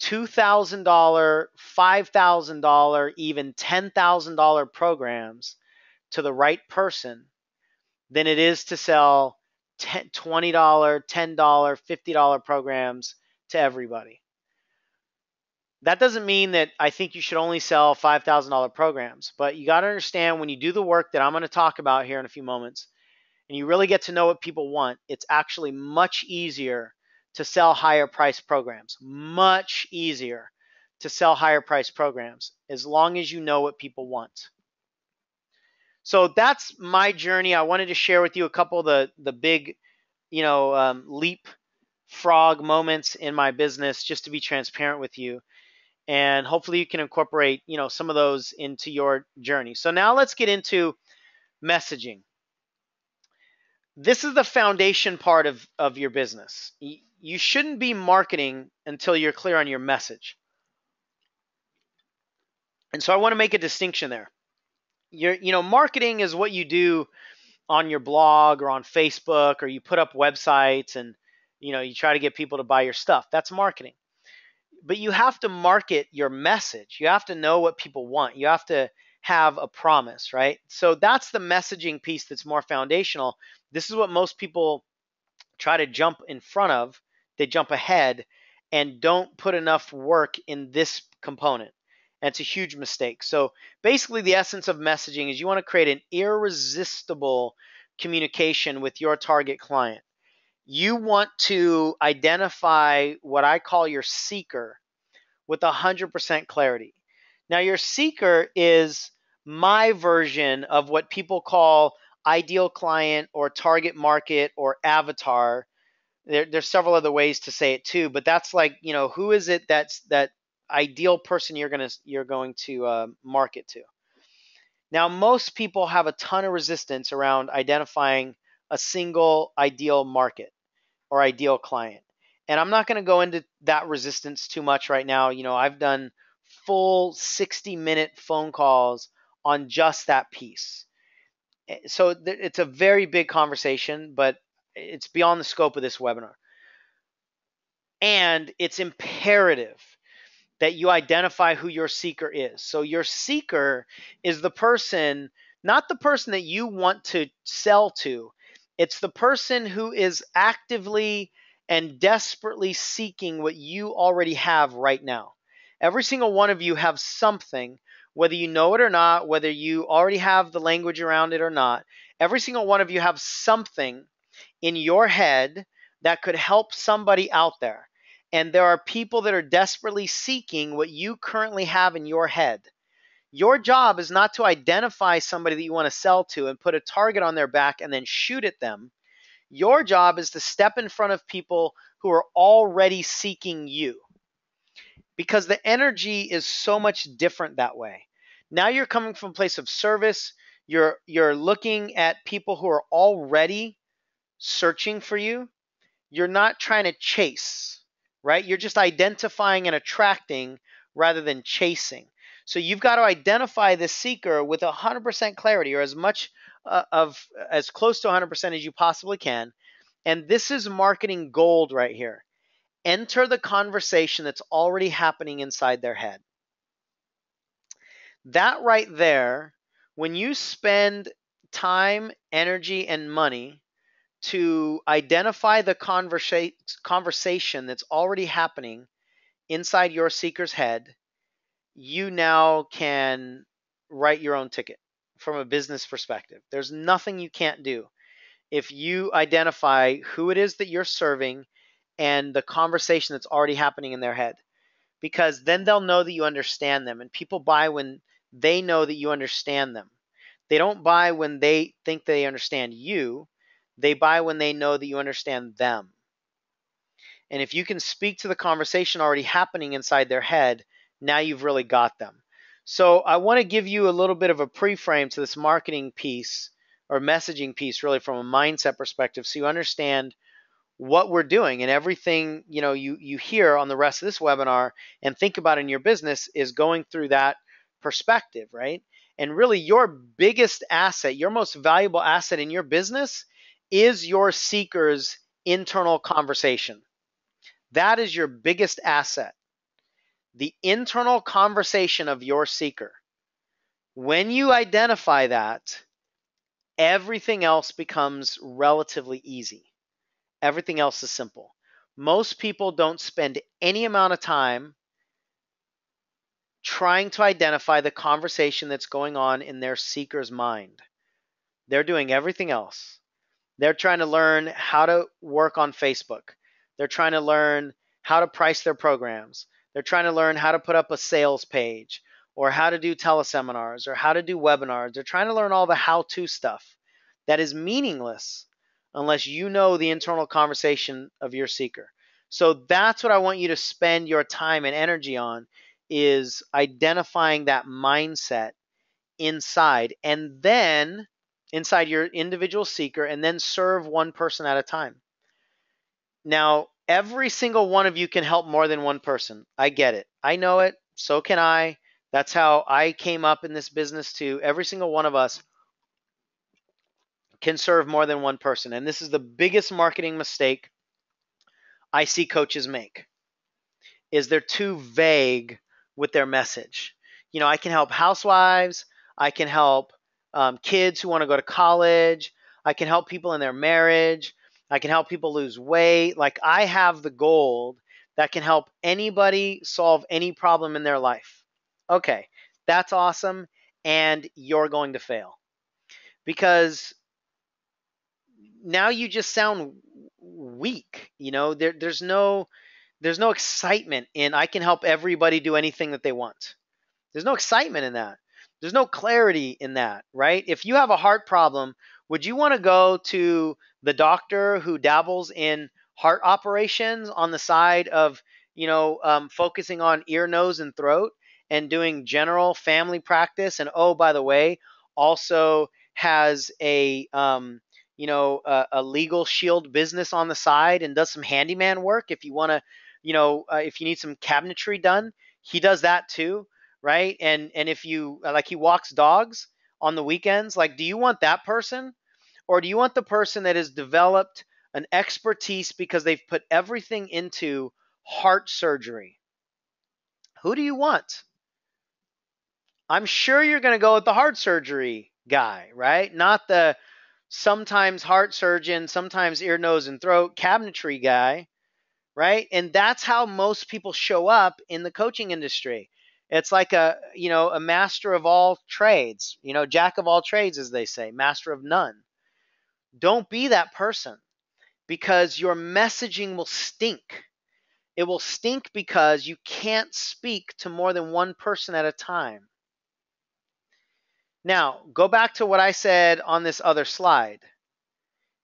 $2,000, $5,000, even $10,000 programs to the right person than it is to sell $20, $10, $50 programs to everybody. That doesn't mean that I think you should only sell $5,000 programs, but you got to understand when you do the work that I'm going to talk about here in a few moments, and you really get to know what people want, it's actually much easier to sell higher price programs. Much easier to sell higher price programs as long as you know what people want. So that's my journey. I wanted to share with you a couple of the big, leapfrog moments in my business just to be transparent with you. And hopefully you can incorporate, some of those into your journey. So now let's get into messaging. This is the foundation part of your business. You shouldn't be marketing until you're clear on your message. And so I want to make a distinction there. Marketing is what you do on your blog or on Facebook, or you put up websites and, you try to get people to buy your stuff. That's marketing. But you have to market your message. You have to know what people want. You have to have a promise, right? So that's the messaging piece that's more foundational. This is what most people try to jump in front of. They jump ahead and don't put enough work in this component. And it's a huge mistake. So basically the essence of messaging is you want to create an irresistible communication with your target client. You want to identify what I call your seeker with 100% clarity. Now, your seeker is my version of what people call ideal client or target market or avatar. There's several other ways to say it too, but that's like, who is it that's that ideal person you're going to market to. Now, most people have a ton of resistance around identifying a single ideal market or ideal client. And I'm not going to go into that resistance too much right now. I've done full 60-minute phone calls on just that piece. So it's a very big conversation, but it's beyond the scope of this webinar. And it's imperative that you identify who your seeker is. So your seeker is the person, not the person that you want to sell to. It's the person who is actively and desperately seeking what you already have right now. Every single one of you have something, whether you know it or not, whether you already have the language around it or not. Every single one of you have something in your head that could help somebody out there. And there are people that are desperately seeking what you currently have in your head. Your job is not to identify somebody that you want to sell to and put a target on their back and then shoot at them. Your job is to step in front of people who are already seeking you, because the energy is so much different that way. Now you're coming from a place of service. You're looking at people who are already searching for you. You're not trying to chase, right? You're just identifying and attracting rather than chasing. So you've got to identify the seeker with 100% clarity, or as much as close to 100% as you possibly can. And this is marketing gold right here. Enter the conversation that's already happening inside their head. That right there, when you spend time, energy, and money to identify the conversation that's already happening inside your seeker's head, you now can write your own ticket. from a business perspective. There's nothing you can't do if you identify who it is that you're serving and the conversation that's already happening in their head, because then they'll know that you understand them. And people buy when they know that you understand them. They don't buy when they think they understand you. They buy when they know that you understand them. And if you can speak to the conversation already happening inside their head, now you've really got them. So I want to give you a little bit of a pre-frame to this marketing piece or messaging piece, really from a mindset perspective, so you understand what we're doing. And everything you hear on the rest of this webinar and think about in your business is going through that perspective, right? And really your biggest asset, your most valuable asset in your business is your seeker's internal conversation. That is your biggest asset, the internal conversation of your seeker. When you identify that, everything else becomes relatively easy. Everything else is simple. Most people don't spend any amount of time trying to identify the conversation that's going on in their seeker's mind. They're doing everything else. They're trying to learn how to work on Facebook. They're trying to learn how to price their programs. They're trying to learn how to put up a sales page or how to do teleseminars or how to do webinars. They're trying to learn all the how-to stuff that is meaningless unless you know the internal conversation of your seeker. So that's what I want you to spend your time and energy on, is identifying that mindset inside, and then inside your individual seeker, and then serve one person at a time. Now, every single one of you can help more than one person. I get it. I know it. So can I. That's how I came up in this business too. Every single one of us can serve more than one person. And this is the biggest marketing mistake I see coaches make, is they're too vague with their message. I can help housewives. I can help kids who want to go to college. I can help people in their marriage. I can help people lose weight. Like, I have the gold that can help anybody solve any problem in their life. Okay, that's awesome. And you're going to fail, because now you just sound weak. There's no excitement in I can help everybody do anything that they want. There's no excitement in that. There's no clarity in that, right? If you have a heart problem, would you want to go to the doctor who dabbles in heart operations on the side of, focusing on ear, nose, and throat and doing general family practice? And oh, by the way, also has a legal shield business on the side and does some handyman work if you want to, if you need some cabinetry done, he does that too, right? And if you he walks dogs on the weekends, like, do you want that person, or do you want the person that has developed an expertise because they've put everything into heart surgery? Who do you want? I'm sure you're going to go with the heart surgery guy, right? Not the sometimes heart surgeon, sometimes ear, nose, and throat cabinetry guy, right? And that's how most people show up in the coaching industry. It's like a master of all trades, jack of all trades, as they say, master of none. Don't be that person, because your messaging will stink. It will stink because you can't speak to more than one person at a time. Now, go back to what I said on this other slide.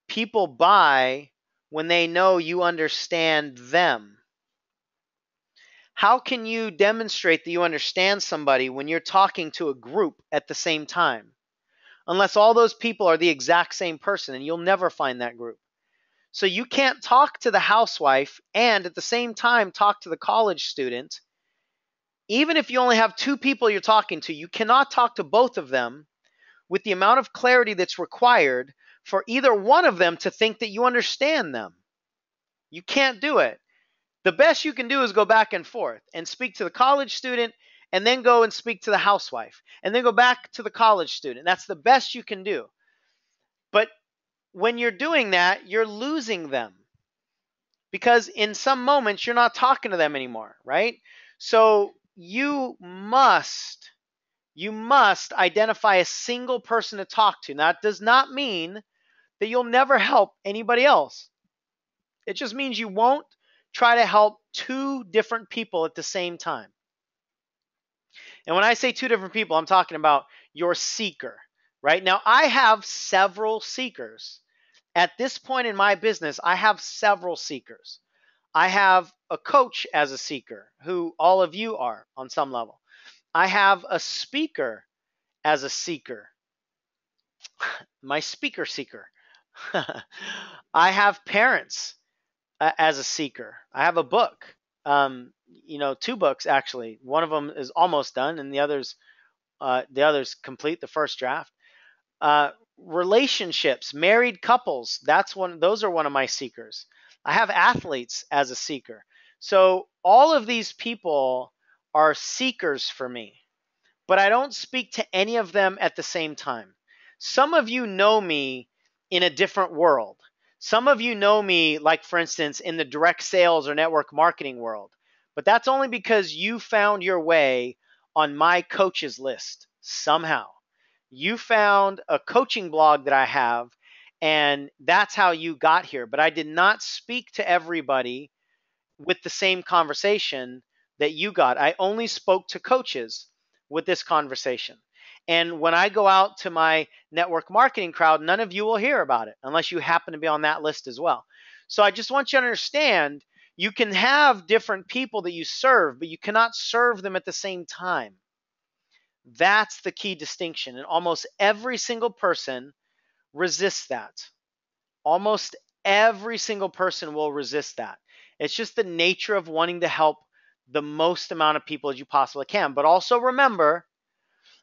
People buy when they know you understand them. How can you demonstrate that you understand somebody when you're talking to a group at the same time? Unless all those people are the exact same person, and you'll never find that group. So you can't talk to the housewife and at the same time talk to the college student. Even if you only have two people you're talking to, you cannot talk to both of them with the amount of clarity that's required for either one of them to think that you understand them. You can't do it. The best you can do is go back and forth and speak to the college student, and then go and speak to the housewife, and then go back to the college student. That's the best you can do. But when you're doing that, you're losing them, because in some moments you're not talking to them anymore, right? So you must You must identify a single person to talk to. Now, that does not mean that you'll never help anybody else. It just means you won't try to help two different people at the same time. And when I say two different people, I'm talking about your seeker, right? Now, I have several seekers. At this point in my business, I have several seekers. I have a coach as a seeker, who all of you are on some level. I have a speaker as a seeker, my speaker seeker. I have parents as a seeker. I have a book, two books actually. One of them is almost done, and the others complete the first draft. Relationships, married couples. Those are one of my seekers. I have athletes as a seeker. So all of these people are seekers for me, but I don't speak to any of them at the same time. Some of you know me in a different world. Some of you know me, like for instance, in the direct sales or network marketing world. But that's only because you found your way on my coaches list somehow. You found a coaching blog that I have, and that's how you got here. But I did not speak to everybody with the same conversation that you got. I only spoke to coaches with this conversation. And when I go out to my network marketing crowd, none of you will hear about it unless you happen to be on that list as well. So I just want you to understand, you can have different people that you serve, but you cannot serve them at the same time. That's the key distinction. And almost every single person resists that. Almost every single person will resist that. It's just the nature of wanting to help the most amount of people as you possibly can. But also remember,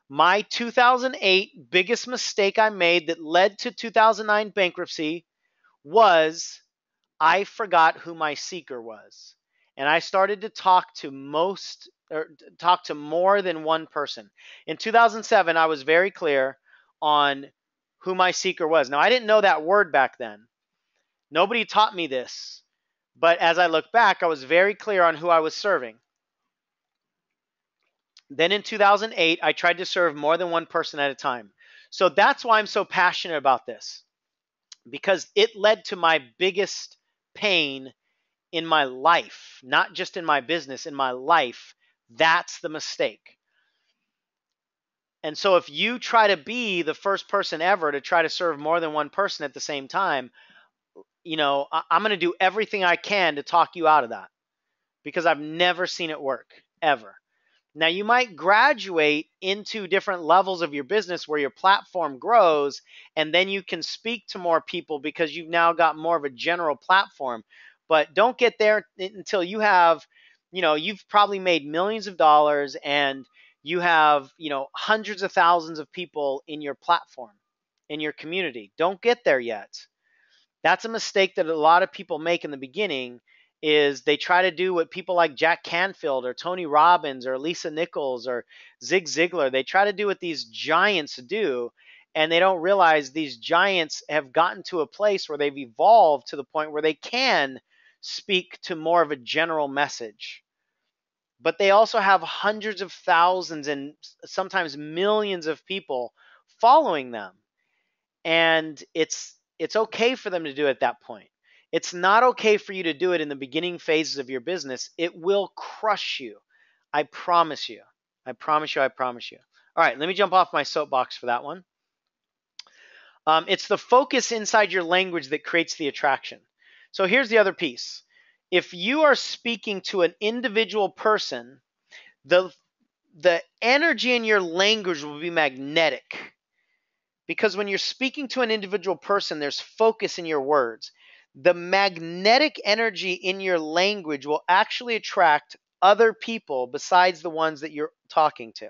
my 2008 biggest mistake I made that led to 2009 bankruptcy was I forgot who my seeker was. And I started to talk to more than one person. In 2007, I was very clear on who my seeker was. Now, I didn't know that word back then. Nobody taught me this. But as I look back, I was very clear on who I was serving. Then in 2008, I tried to serve more than one person at a time. So that's why I'm so passionate about this, because it led to my biggest pain in my life, not just in my business, in my life. That's the mistake. And so if you try to be the first person ever to try to serve more than one person at the same time, I'm going to do everything I can to talk you out of that, because I've never seen it work, ever. Now, you might graduate into different levels of your business where your platform grows, and then you can speak to more people because you've now got more of a general platform. But don't get there until you have, you've probably made millions of dollars and you have, hundreds of thousands of people in your platform, in your community. Don't get there yet. That's a mistake that a lot of people make in the beginning, is they try to do what people like Jack Canfield or Tony Robbins or Lisa Nichols or Zig Ziglar, they try to do what these giants do, and they don't realize these giants have gotten to a place where they've evolved to the point where they can speak to more of a general message. But they also have hundreds of thousands and sometimes millions of people following them. And it's okay for them to do it at that point. It's not okay for you to do it in the beginning phases of your business. It will crush you. I promise you. I promise you. I promise you. All right, let me jump off my soapbox for that one. It's the focus inside your language that creates the attraction. So here's the other piece. If you are speaking to an individual person, the energy in your language will be magnetic. Because when you're speaking to an individual person, there's focus in your words. The magnetic energy in your language will actually attract other people besides the ones that you're talking to.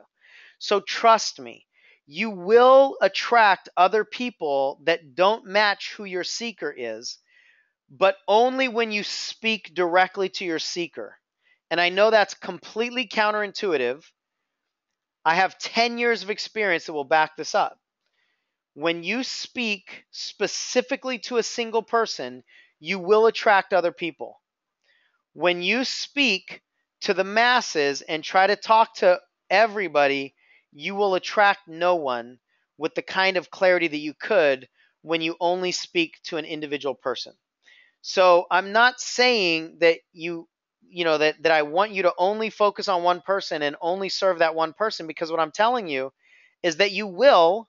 So trust me, you will attract other people that don't match who your seeker is, but only when you speak directly to your seeker. And I know that's completely counterintuitive. I have 10 years of experience that will back this up. When you speak specifically to a single person, you will attract other people. When you speak to the masses and try to talk to everybody, you will attract no one with the kind of clarity that you could when you only speak to an individual person. So I'm not saying that that I want you to only focus on one person and only serve that one person, because what I'm telling you is that you will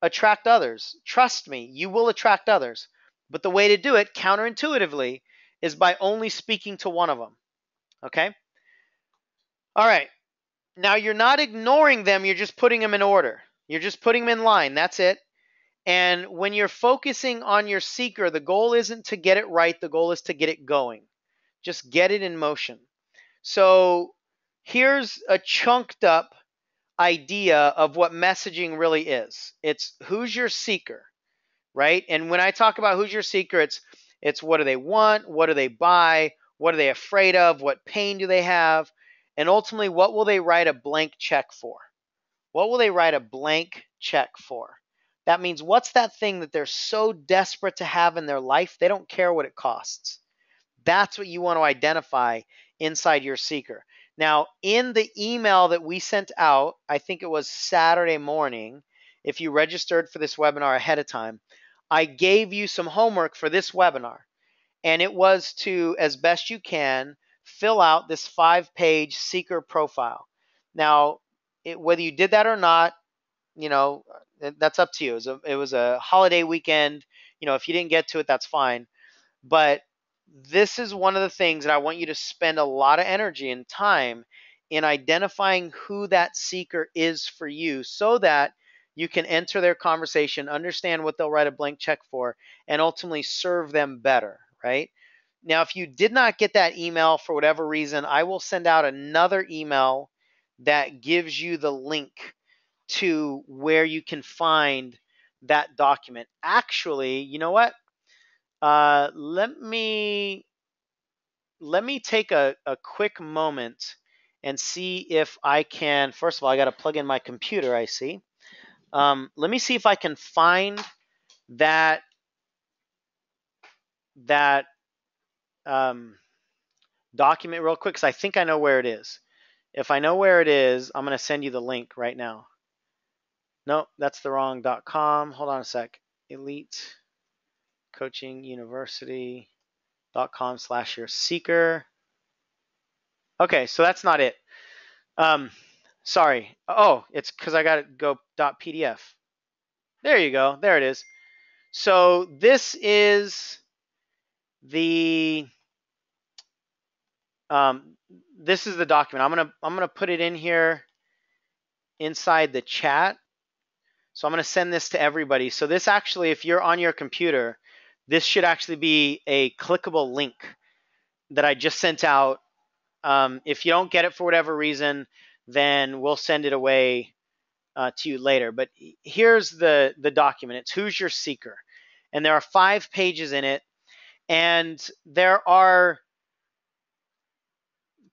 attract others. Trust me, you will attract others. But the way to do it counterintuitively is by only speaking to one of them. Okay? All right. Now you're not ignoring them, you're just putting them in order. You're just putting them in line. That's it. And when you're focusing on your seeker, the goal isn't to get it right, the goal is to get it going. Just get it in motion. So here's a chunked up idea of what messaging really is. It's who's your seeker, right? And when I talk about who's your seeker, it's what do they want, what do they buy, what are they afraid of, what pain do they have, and ultimately what will they write a blank check for? What will they write a blank check for? That means what's that thing that they're so desperate to have in their life, they don't care what it costs. That's what you want to identify inside your seeker. Now, in the email that we sent out, I think it was Saturday morning, if you registered for this webinar ahead of time, I gave you some homework for this webinar. And it was to, as best you can, fill out this 5-page seeker profile. Now, whether you did that or not, that's up to you. It was a holiday weekend. If you didn't get to it, that's fine. But this is one of the things that I want you to spend a lot of energy and time in identifying who that seeker is for you, so that you can enter their conversation, understand what they'll write a blank check for, and ultimately serve them better, right? Now, if you did not get that email for whatever reason, I will send out another email that gives you the link to where you can find that document. Actually, you know what? Let me take a quick moment and see if I can. First of all, I got to plug in my computer, I see. Let me see if I can find that document real quick, because I think I know where it is. If I know where it is, I'm going to send you the link right now. No, that's the wrong .com. Hold on a sec. Elite Coaching University.com/your-seeker. Okay, so that's not it. Sorry. Oh, it's because I got to go .pdf. There you go. There it is. So this is the document. I'm gonna put it in here inside the chat. So I'm gonna send this to everybody. So this actually, if you're on your computer, this should actually be a clickable link that I just sent out. If you don't get it for whatever reason, then we'll send it away to you later. But here's the document. It's who's your seeker, and there are 5 pages in it, and there are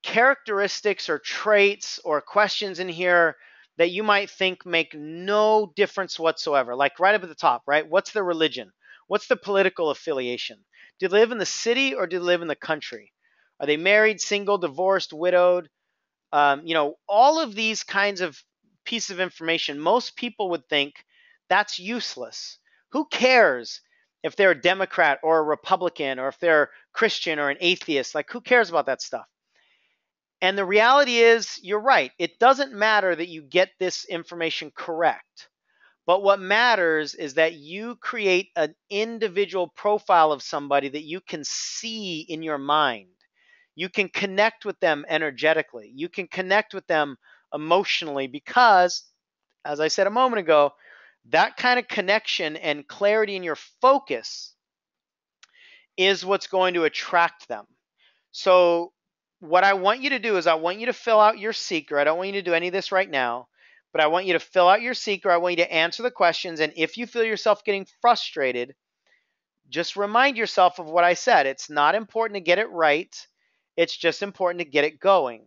characteristics or traits or questions in here that you might think make no difference whatsoever. Like right up at the top, right? What's their religion? What's the political affiliation? Do they live in the city or do they live in the country? Are they married, single, divorced, widowed? All of these kinds of pieces of information, most people would think that's useless. Who cares if they're a Democrat or a Republican, or if they're Christian or an atheist? Like, who cares about that stuff? And the reality is, you're right. It doesn't matter that you get this information correct. But what matters is that you create an individual profile of somebody that you can see in your mind. You can connect with them energetically. You can connect with them emotionally, because, as I said a moment ago, that kind of connection and clarity in your focus is what's going to attract them. So what I want you to do is I want you to fill out your seeker. I don't want you to do any of this right now, but I want you to fill out your seeker. I want you to answer the questions. And if you feel yourself getting frustrated, just remind yourself of what I said. It's not important to get it right. It's just important to get it going.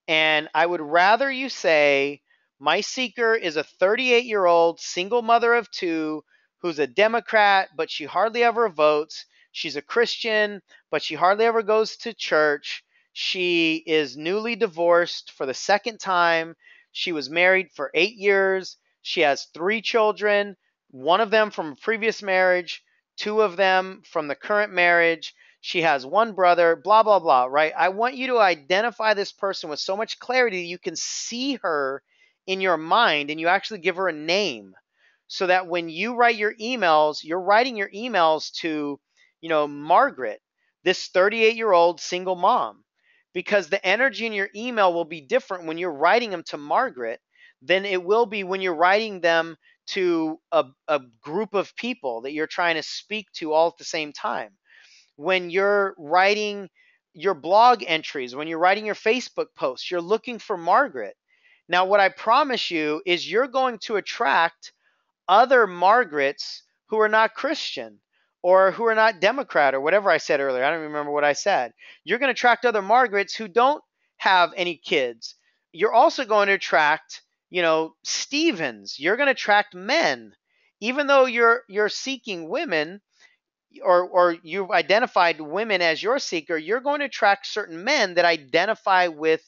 And I would rather you say, my seeker is a 38-year-old single mother of 2 who's a Democrat, but she hardly ever votes. She's a Christian, but she hardly ever goes to church. She is newly divorced for the second time. She was married for 8 years. She has 3 children, one of them from a previous marriage, two of them from the current marriage. She has one brother, blah, blah, blah, right? I want you to identify this person with so much clarity that you can see her in your mind and you actually give her a name so that when you write your emails, you're writing your emails to, Margaret, this 38-year-old single mom, because the energy in your email will be different when you're writing them to Margaret than it will be when you're writing them to a group of people that you're trying to speak to all at the same time. When you're writing your blog entries, when you're writing your Facebook posts, you're looking for Margaret. Now, what I promise you is you're going to attract other Margarets who are not Christian or who are not Democrat or whatever I said earlier. I don't remember what I said. You're going to attract other Margarets who don't have any kids. You're also going to attract, Stevens. You're going to attract men. Even though you're seeking women, or you've identified women as your seeker, you're going to attract certain men that identify with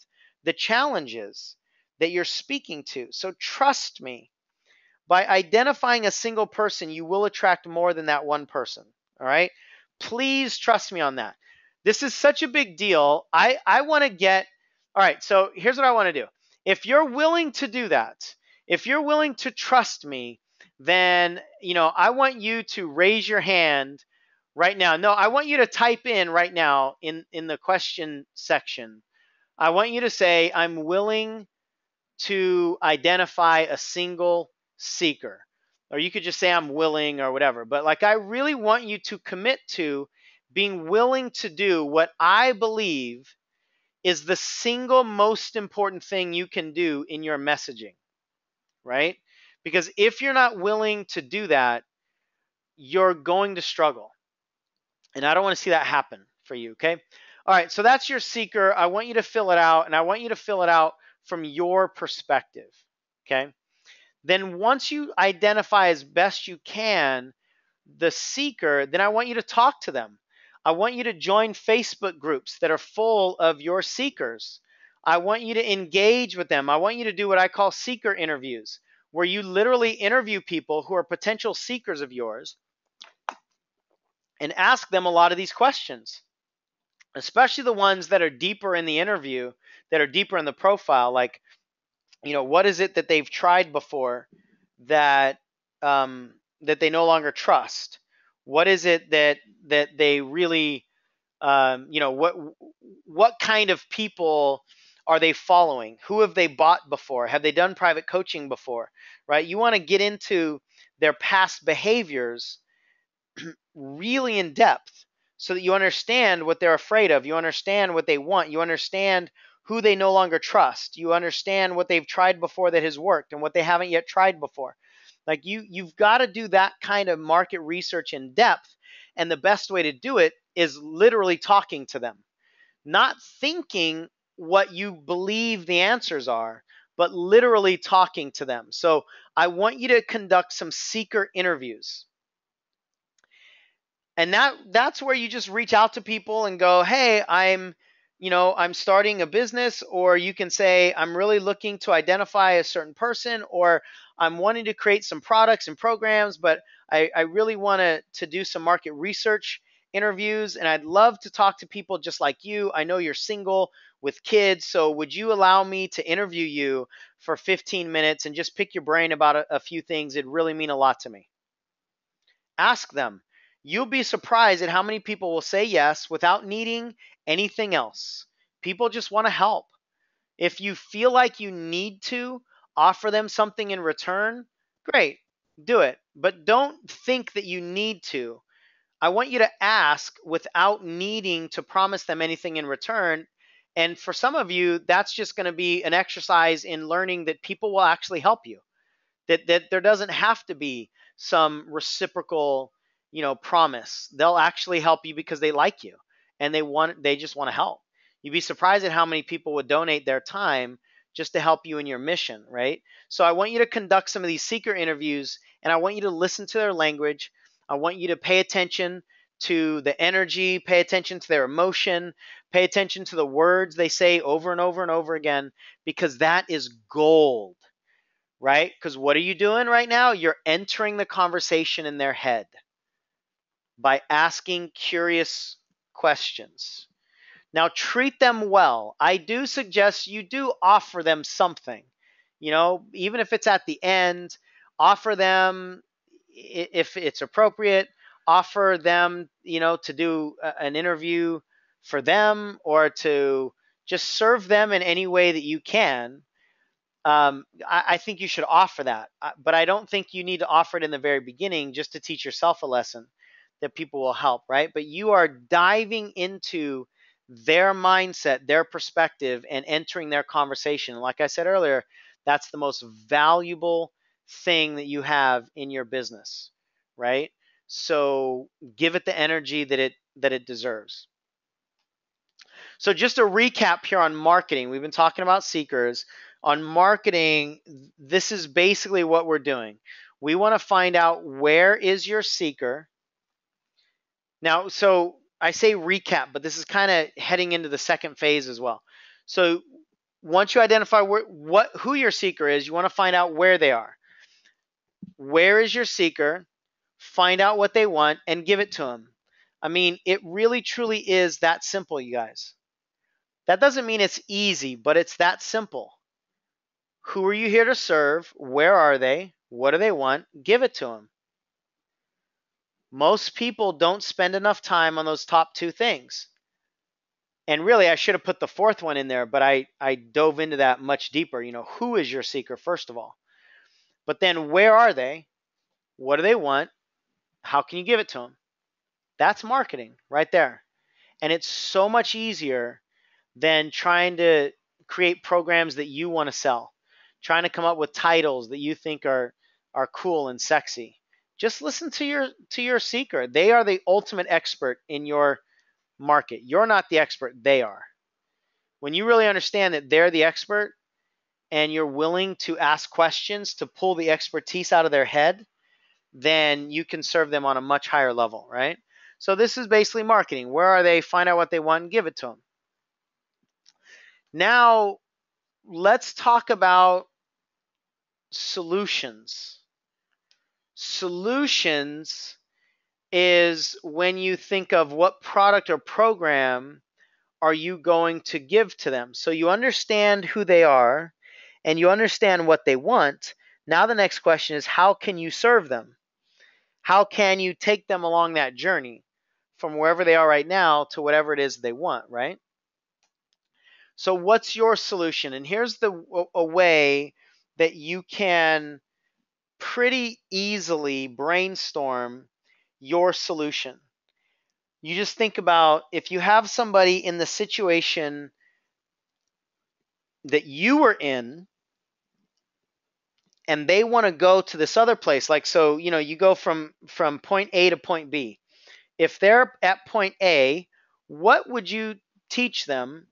the challenges that you're speaking to. So trust me, by identifying a single person, you will attract more than that one person. All right? Please trust me on that. This is such a big deal. I want to get, all right, so here's what I want to do. If you're willing to do that, if you're willing to trust me, then, I want you to raise your hand right now. No, I want you to type in right now in the question section. I want you to say, I'm willing to identify a single seeker. Or you could just say I'm willing or whatever. But like, I really want you to commit to being willing to do what I believe is the single most important thing you can do in your messaging, right? Because if you're not willing to do that, you're going to struggle. And I don't want to see that happen for you, okay? All right, so that's your seeker. I want you to fill it out, and I want you to fill it out from your perspective, okay? Then once you identify as best you can the seeker, then I want you to talk to them. I want you to join Facebook groups that are full of your seekers. I want you to engage with them. I want you to do what I call seeker interviews, where you literally interview people who are potential seekers of yours and ask them a lot of these questions, especially the ones that are deeper in the interview, that are deeper in the profile, like, what is it that they've tried before that that they no longer trust? What is it that they really, what kind of people are they following? Who have they bought before? Have they done private coaching before? Right? You want to get into their past behaviors really in depth so that you understand what they're afraid of. You understand what they want. You understand who they no longer trust. You understand what they've tried before that has worked and what they haven't yet tried before. Like, you've got to do that kind of market research in depth. And the best way to do it is literally talking to them, not thinking what you believe the answers are, but literally talking to them. So I want you to conduct some seeker interviews. And that's where you just reach out to people and go, hey, I'm starting a business. Or you can say, I'm really looking to identify a certain person, or I'm wanting to create some products and programs, but I really want to do some market research interviews, and I'd love to talk to people just like you. I know you're single with kids, so would you allow me to interview you for 15 minutes and just pick your brain about a few things? It'd really mean a lot to me. Ask them. You'll be surprised at how many people will say yes without needing anything else. People just want to help. If you feel like you need to offer them something in return, great, do it. But don't think that you need to. I want you to ask without needing to promise them anything in return. And for some of you, that's just going to be an exercise in learning that people will actually help you. That there doesn't have to be some reciprocal, promise. They'll actually help you because they like you and they just want to help. You'd be surprised at how many people would donate their time just to help you in your mission, right? So I want you to conduct some of these seeker interviews, and I want you to listen to their language. I want you to pay attention to the energy, pay attention to their emotion, pay attention to the words they say over and over and over again, because that is gold, right? Because what are you doing right now? You're entering the conversation in their head by asking curious questions. Now, treat them well. I do suggest you do offer them something. Even if it's at the end, offer them, if it's appropriate, offer them, to do an interview for them, or to just serve them in any way that you can. I think you should offer that, but I don't think you need to offer it in the very beginning just to teach yourself a lesson that people will help, right? But you are diving into their mindset, their perspective, and entering their conversation. Like I said earlier, that's the most valuable thing that you have in your business, right? So give it the energy that it deserves. So just a recap here on marketing. We've been talking about seekers. On marketing, this is basically what we're doing. We want to find out, where is your seeker? Now, so I say recap, but this is kind of heading into the second phase as well. So once you identify who your seeker is, you want to find out where they are. Where is your seeker? Find out what they want and give it to them. I mean, it really truly is that simple, you guys. That doesn't mean it's easy, but it's that simple. Who are you here to serve? Where are they? What do they want? Give it to them. Most people don't spend enough time on those top two things. And really, I should have put the fourth one in there, but I dove into that much deeper. Who is your seeker, first of all? But then, where are they? What do they want? How can you give it to them? That's marketing right there. And it's so much easier than trying to create programs that you want to sell, trying to come up with titles that you think are cool and sexy. Just listen to your seeker. They are the ultimate expert in your market. You're not the expert, they are. When you really understand that they're the expert, and you're willing to ask questions to pull the expertise out of their head, then you can serve them on a much higher level, right? So this is basically marketing. Where are they? Find out what they want and give it to them. Now, let's talk about solutions. Solutions is when you think of what product or program are you going to give to them. So you understand who they are and you understand what they want. Now the next question is, how can you serve them? How can you take them along that journey from wherever they are right now to whatever it is they want, right? So what's your solution? And here's a way that you can pretty easily brainstorm your solution. You just think about, if you have somebody in the situation that you were in and they want to go to this other place, like, so, you go from point A to point B. If they're at point A, what would you teach them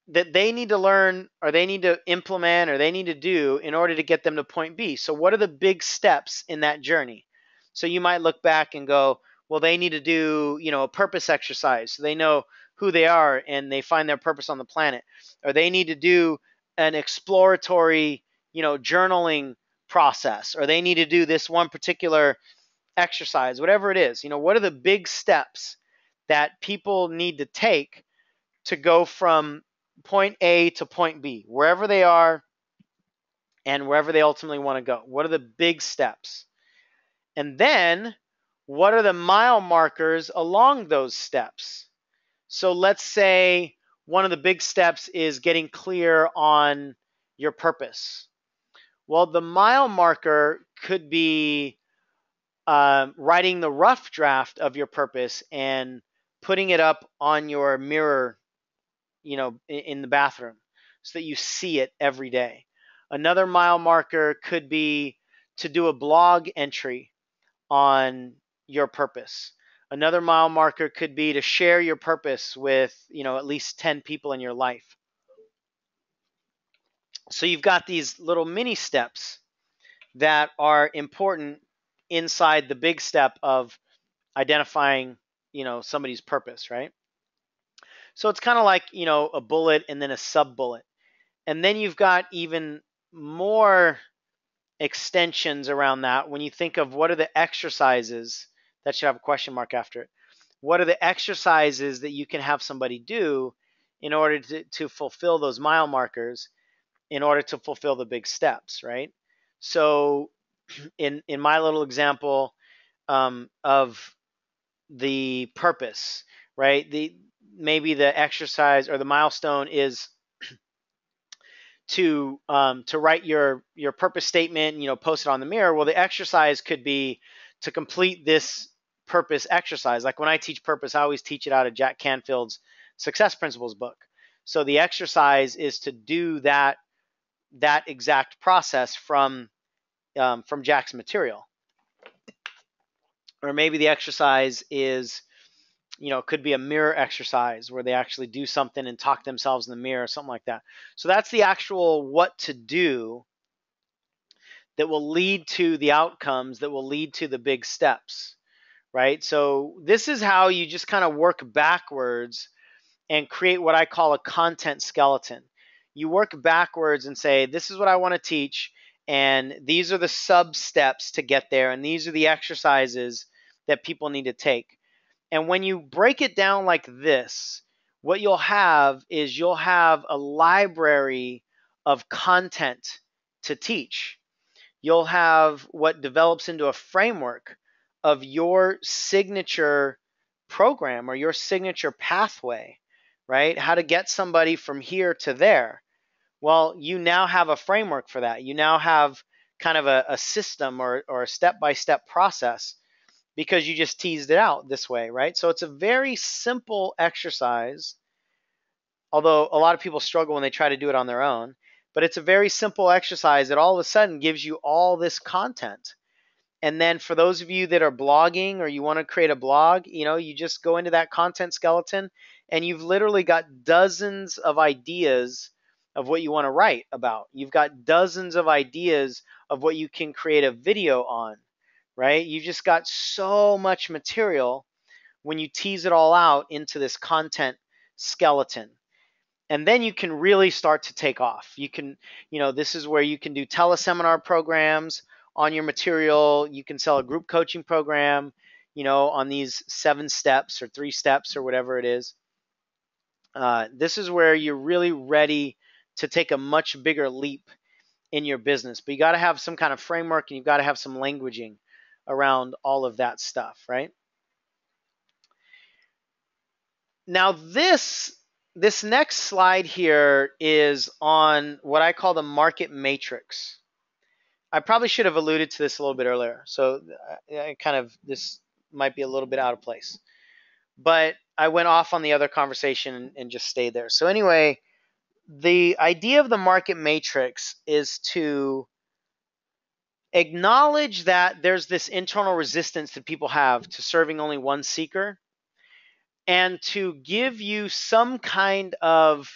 that they need to learn, or they need to implement, or they need to do in order to get them to point B? So what are the big steps in that journey? So you might look back and go, well, they need to do, a purpose exercise, so they know who they are and they find their purpose on the planet. Or they need to do an exploratory, journaling process, or they need to do this one particular exercise, whatever it is. What are the big steps that people need to take to go from point A to point B, wherever they are and wherever they ultimately want to go? What are the big steps? And then, what are the mile markers along those steps? So let's say one of the big steps is getting clear on your purpose. Well, the mile marker could be writing the rough draft of your purpose and putting it up on your mirror, in the bathroom, so that you see it every day. Another mile marker could be to do a blog entry on your purpose. Another mile marker could be to share your purpose with, at least 10 people in your life. So you've got these little mini steps that are important inside the big step of identifying, somebody's purpose, right? So it's kind of like, a bullet and then a sub bullet. And then you've got even more extensions around that when you think of what are the exercises that should have a question mark after it. What are the exercises that you can have somebody do in order to fulfill those mile markers, in order to fulfill the big steps, right? So in my little example of the purpose, right? Maybe the exercise or the milestone is to write your purpose statement, post it on the mirror. Well, the exercise could be to complete this purpose exercise. Like when I teach purpose, I always teach it out of Jack Canfield's Success Principles book. So the exercise is to do that exact process from Jack's material. Or maybe the exercise is, could be a mirror exercise where they actually do something and talk themselves in the mirror, something like that. So that's the actual what to do that will lead to the outcomes that will lead to the big steps, right? So this is how you just kind of work backwards and create what I call a content skeleton. You work backwards and say, this is what I want to teach, and these are the sub steps to get there, and these are the exercises that people need to take. And when you break it down like this, what you'll have is you'll have a library of content to teach. You'll have what develops into a framework of your signature program or your signature pathway, right? How to get somebody from here to there. Well, you now have a framework for that. You now have kind of a system or a step-by-step process because you just teased it out this way, right? So it's a very simple exercise, although a lot of people struggle when they try to do it on their own. But it's a very simple exercise that all of a sudden gives you all this content. And then for those of you that are blogging or you want to create a blog, you just go into that content skeleton and you've literally got dozens of ideas of what you want to write about. You've got dozens of ideas of what you can create a video on, right? You just got so much material when you tease it all out into this content skeleton. And then you can really start to take off. You can, this is where you can do teleseminar programs on your material. You can sell a group coaching program, on these 7 steps or 3 steps or whatever it is. This is where you're really ready to take a much bigger leap in your business. But you got to have some kind of framework and you've got to have some languaging around all of that stuff, right? Now this next slide here is on what I call the market matrix. I probably should have alluded to this a little bit earlier. So this might be a little bit out of place. But I went off on the other conversation and just stayed there. So anyway, the idea of the market matrix is to acknowledge that there's this internal resistance that people have to serving only one seeker, and to give you some kind of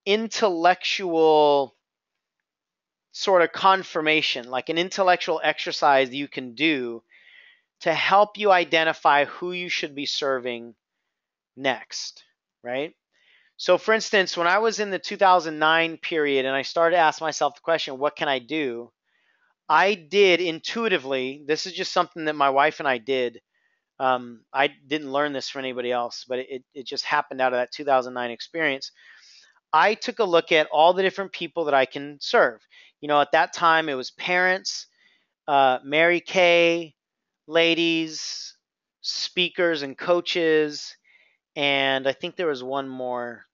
intellectual sort of confirmation, like an intellectual exercise you can do to help you identify who you should be serving next, right? So for instance, when I was in the 2009 period and I started to ask myself the question, what can I do? I did intuitively, this is just something that my wife and I did. I didn't learn this from anybody else, but it just happened out of that 2009 experience. I took a look at all the different people that I can serve. At that time it was parents, Mary Kay, ladies, speakers and coaches, and I think there was one more,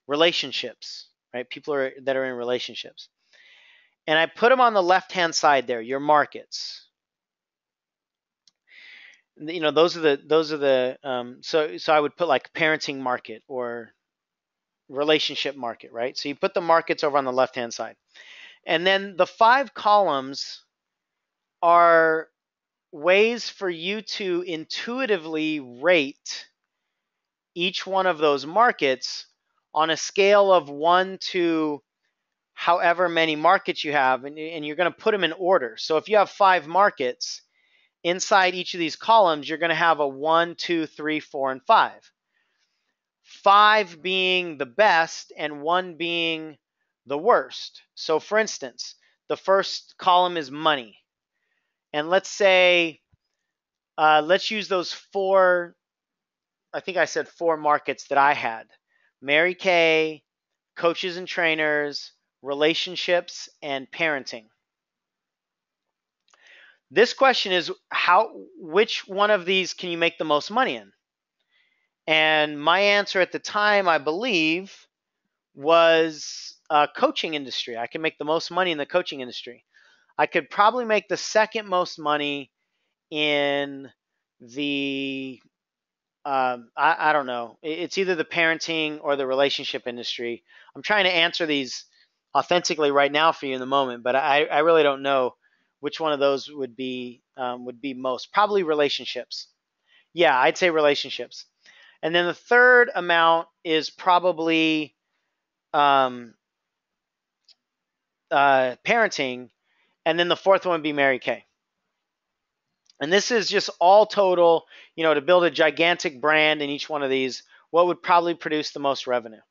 relationships, right? People that are in relationships. And I put them on the left-hand side there, your markets. Those are the so I would put like parenting market or relationship market, right? So you put the markets over on the left-hand side. And then the 5 columns are ways for you to intuitively rate each one of those markets on a scale of 1 to however many markets you have, and you're going to put them in order. So if you have 5 markets inside each of these columns, you're going to have a 1, 2, 3, 4, and 5. 5 being the best and 1 being the worst. So for instance, the first column is money. And let's say, let's use those 4, I think I said 4 markets that I had. Mary Kay, coaches and trainers, relationships, and parenting. This question is which one of these can you make the most money in? And my answer at the time, I believe, was coaching industry. I can make the most money in the coaching industry. I could probably make the second most money in the I don't know. It's either the parenting or the relationship industry. I'm trying to answer these authentically right now for you in the moment, but I really don't know which one of those would be most. Probably relationships. Yeah, I'd say relationships. And then the third amount is probably parenting, and then the fourth one would be Mary Kay. And this is just all total, to build a gigantic brand in each one of these, what would probably produce the most revenue.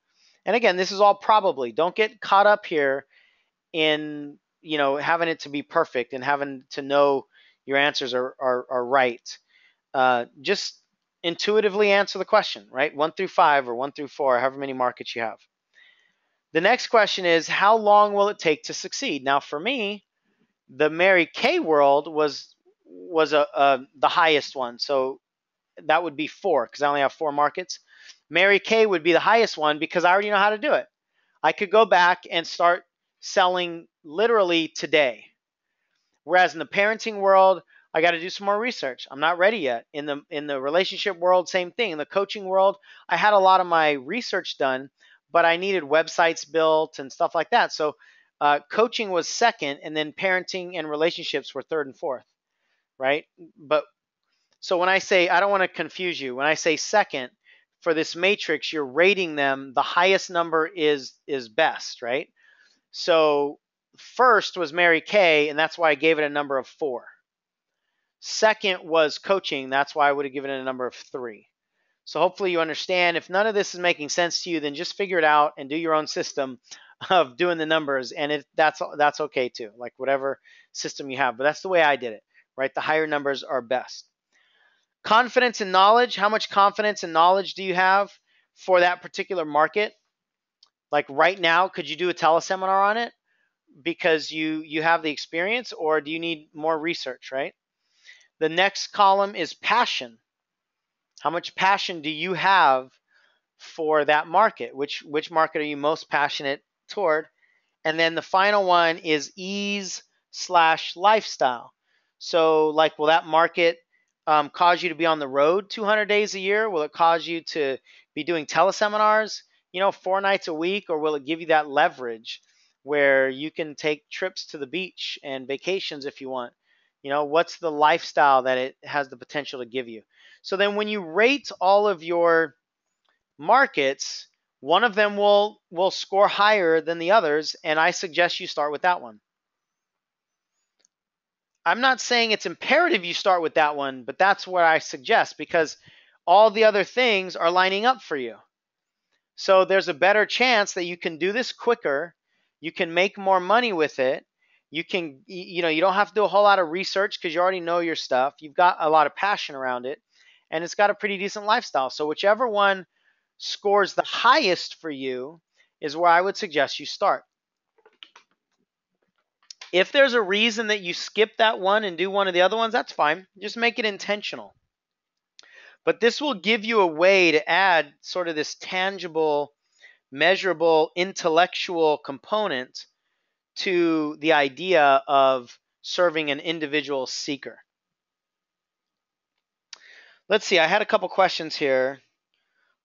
And again, this is all probably. Don't get caught up here in, having it to be perfect and having to know your answers are right. Just intuitively answer the question, right? 1 through 5 or 1 through 4, however many markets you have. The next question is, how long will it take to succeed? Now, for me, the Mary Kay world was the highest one. So that would be 4 because I only have 4 markets. Mary Kay would be the highest one because I already know how to do it. I could go back and start selling literally today. Whereas in the parenting world, I got to do some more research. I'm not ready yet. In the relationship world, same thing. In the coaching world, I had a lot of my research done, but I needed websites built and stuff like that. So coaching was second, and then parenting and relationships were third and fourth, right? But so when I say, I don't want to confuse you. When I say second, for this matrix, you're rating them. The highest number is best, right? So first was Mary Kay, and that's why I gave it a number of 4. Second was coaching. That's why I would have given it a number of 3. So hopefully you understand. If none of this is making sense to you, then just figure it out and do your own system of doing the numbers, and that's okay too, like whatever system you have. But that's the way I did it, right? The higher numbers are best. Confidence and knowledge. How much confidence and knowledge do you have for that particular market? Like right now, could you do a teleseminar on it because you have the experience, or do you need more research, right? The next column is passion. How much passion do you have for that market? Which market are you most passionate toward? And then the final one is ease/lifestyle. So like, will that market cause you to be on the road 200 days a year? Will it cause you to be doing teleseminars, 4 nights a week? Or will it give you that leverage where you can take trips to the beach and vacations if you want? What's the lifestyle that it has the potential to give you? So then when you rate all of your markets, one of them will score higher than the others, and I suggest you start with that one. I'm not saying it's imperative you start with that one, but that's what I suggest because all the other things are lining up for you. So there's a better chance that you can do this quicker, you can make more money with it, you don't have to do a whole lot of research because you already know your stuff, you've got a lot of passion around it, and it's got a pretty decent lifestyle. So whichever one scores the highest for you is where I would suggest you start. If there's a reason that you skip that one and do one of the other ones, that's fine. Just make it intentional. But this will give you a way to add sort of this tangible, measurable, intellectual component to the idea of serving an individual seeker. Let's see, I had a couple questions here.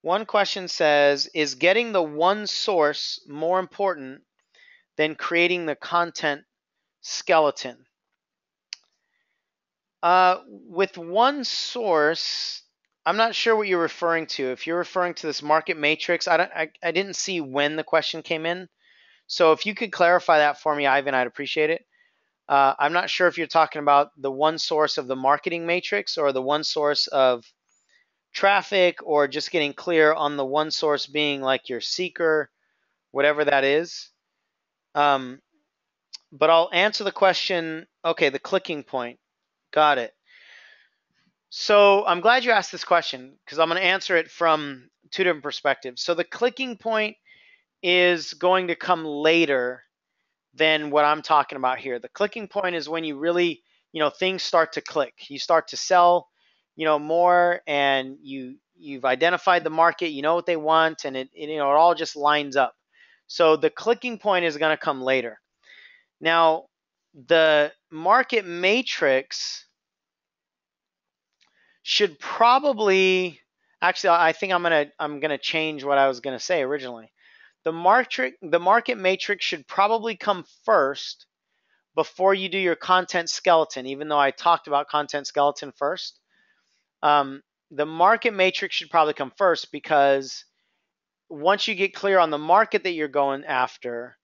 One question says, is getting the one source more important than creating the content skeleton? With one source, I'm not sure what you're referring to. If you're referring to this market matrix, I didn't see when the question came in. So if you could clarify that for me, Ivan, I'd appreciate it. I'm not sure if you're talking about the one source of the marketing matrix or the one source of traffic, or just getting clear on the one source being like your seeker, whatever that is. But I'll answer the question. Okay, the clicking point. Got it. So I'm glad you asked this question because I'm going to answer it from two different perspectives. So the clicking point is going to come later than what I'm talking about here. The clicking point is when you really, things start to click. You start to sell, more, and you've identified the market, you know what they want, and it all just lines up. So the clicking point is going to come later. Now, the market matrix should probably, actually, I think I'm gonna change what I was gonna say originally. The market matrix should probably come first before you do your content skeleton, even though I talked about content skeleton first. The market matrix should probably come first because once you get clear on the market that you're going after,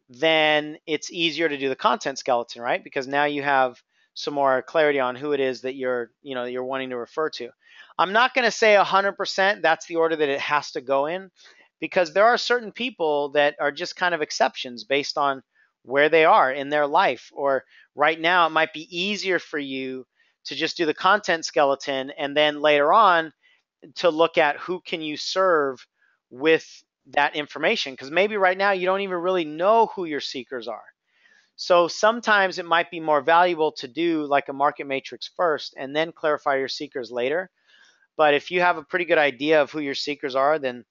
then it's easier to do the content skeleton, right? Because now you have some more clarity on who it is that you're wanting to refer to. I'm not going to say 100% that's the order that it has to go in, because there are certain people that are just kind of exceptions based on where they are in their life. Or right now, it might be easier for you to just do the content skeleton and then later on to look at who can you serve with that information, because maybe right now you don't even really know who your seekers are. So sometimes it might be more valuable to do like a market matrix first and then clarify your seekers later. But if you have a pretty good idea of who your seekers are, then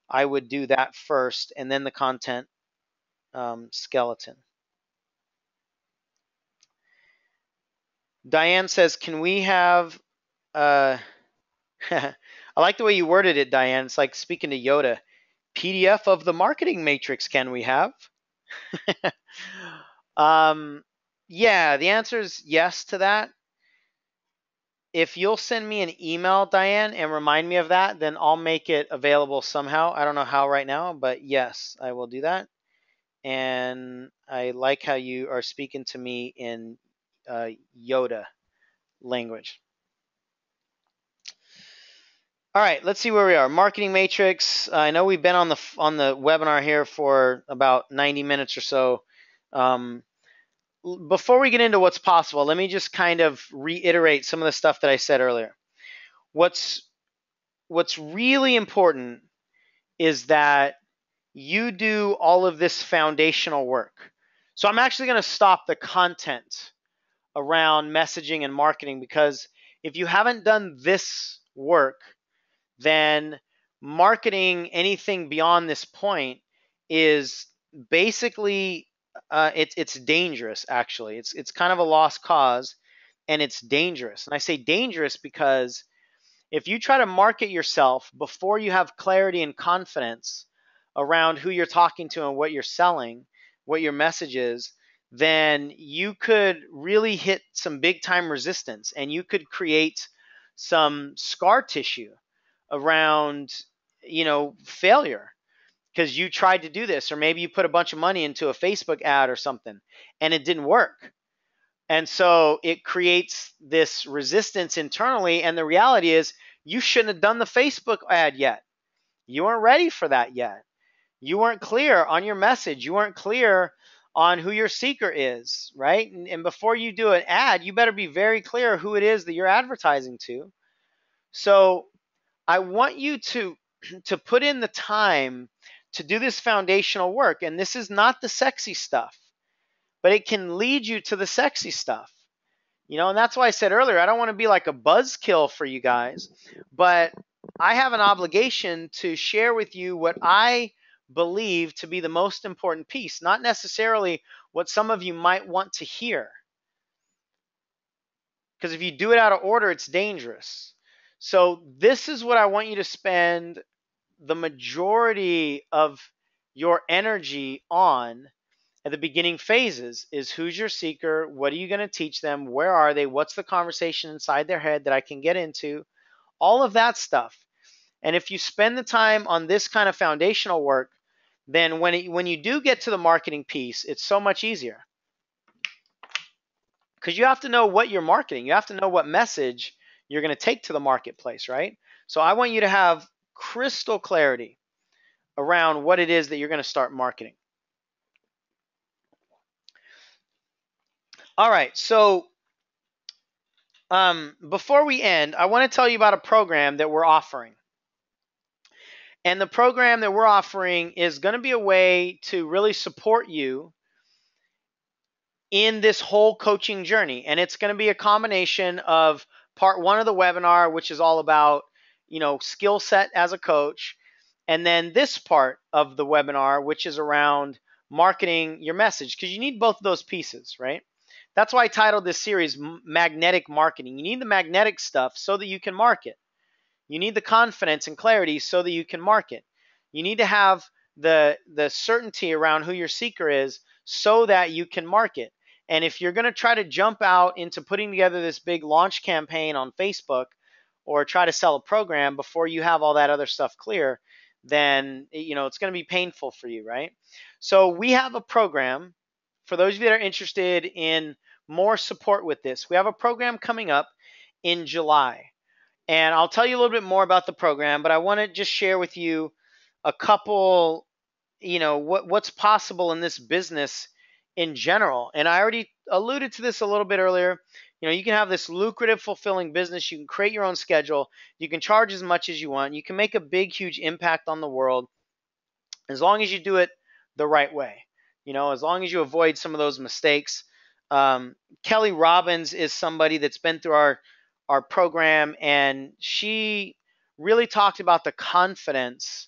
I would do that first and then the content skeleton. Diane says, can we have I like the way you worded it, Diane. It's like speaking to Yoda. PDF of the marketing matrix can we have? Yeah, the answer is yes to that. If you'll send me an email, Diane, and remind me of that, then I'll make it available somehow. I don't know how right now, but yes, I will do that. And I like how you are speaking to me in Yoda language. All right, let's see where we are. Marketing matrix. I know we've been on the webinar here for about 90 minutes or so. Before we get into what's possible, let me just kind of reiterate some of the stuff that I said earlier. What's really important is that you do all of this foundational work. So I'm actually going to stop the content around messaging and marketing, because if you haven't done this work, then marketing anything beyond this point is basically it's dangerous. Actually, it's kind of a lost cause, and it's dangerous. And I say dangerous because if you try to market yourself before you have clarity and confidence around who you're talking to and what you're selling, what your message is, then you could really hit some big time resistance, and you could create some scar tissue around, failure, because you tried to do this, or maybe you put a bunch of money into a Facebook ad or something and it didn't work. And so it creates this resistance internally. And the reality is you shouldn't have done the Facebook ad yet. You weren't ready for that yet. You weren't clear on your message. You weren't clear on who your seeker is, right? And before you do an ad, you better be very clear who it is that you're advertising to. So I want you to put in the time to do this foundational work. And this is not the sexy stuff, but it can lead you to the sexy stuff. And that's why I said earlier, I don't want to be like a buzzkill for you guys, but I have an obligation to share with you what I believe to be the most important piece, not necessarily what some of you might want to hear. Because if you do it out of order, it's dangerous. So this is what I want you to spend the majority of your energy on at the beginning phases, is who's your seeker, what are you going to teach them, where are they, what's the conversation inside their head that I can get into, all of that stuff. And if you spend the time on this kind of foundational work, then when you do get to the marketing piece, it's so much easier. because you have to know what you're marketing. You have to know what message you're going to take to the marketplace, right? So I want you to have crystal clarity around what it is that you're going to start marketing. All right, so before we end, I want to tell you about a program that we're offering. And the program that we're offering is going to be a way to really support you in this whole coaching journey. And it's going to be a combination of part one of the webinar, which is all about, skill set as a coach. And then this part of the webinar, which is around marketing your message, because you need both of those pieces, right? That's why I titled this series Magnetic Marketing. You need the magnetic stuff so that you can market. You need the confidence and clarity so that you can market. You need to have the certainty around who your seeker is so that you can market. And if you're going to try to jump out into putting together this big launch campaign on Facebook or try to sell a program before you have all that other stuff clear, then it's going to be painful for you, right? So we have a program for those of you that are interested in more support with this. We have a program coming up in July. And I'll tell you a little bit more about the program, but I want to just share with you a couple, what's possible in this business in general. And I already alluded to this a little bit earlier. You can have this lucrative, fulfilling business. You can create your own schedule. You can charge as much as you want. You can make a big, huge impact on the world as long as you do it the right way. As long as you avoid some of those mistakes. Kelly Robbins is somebody that's been through our program, and she really talked about the confidence,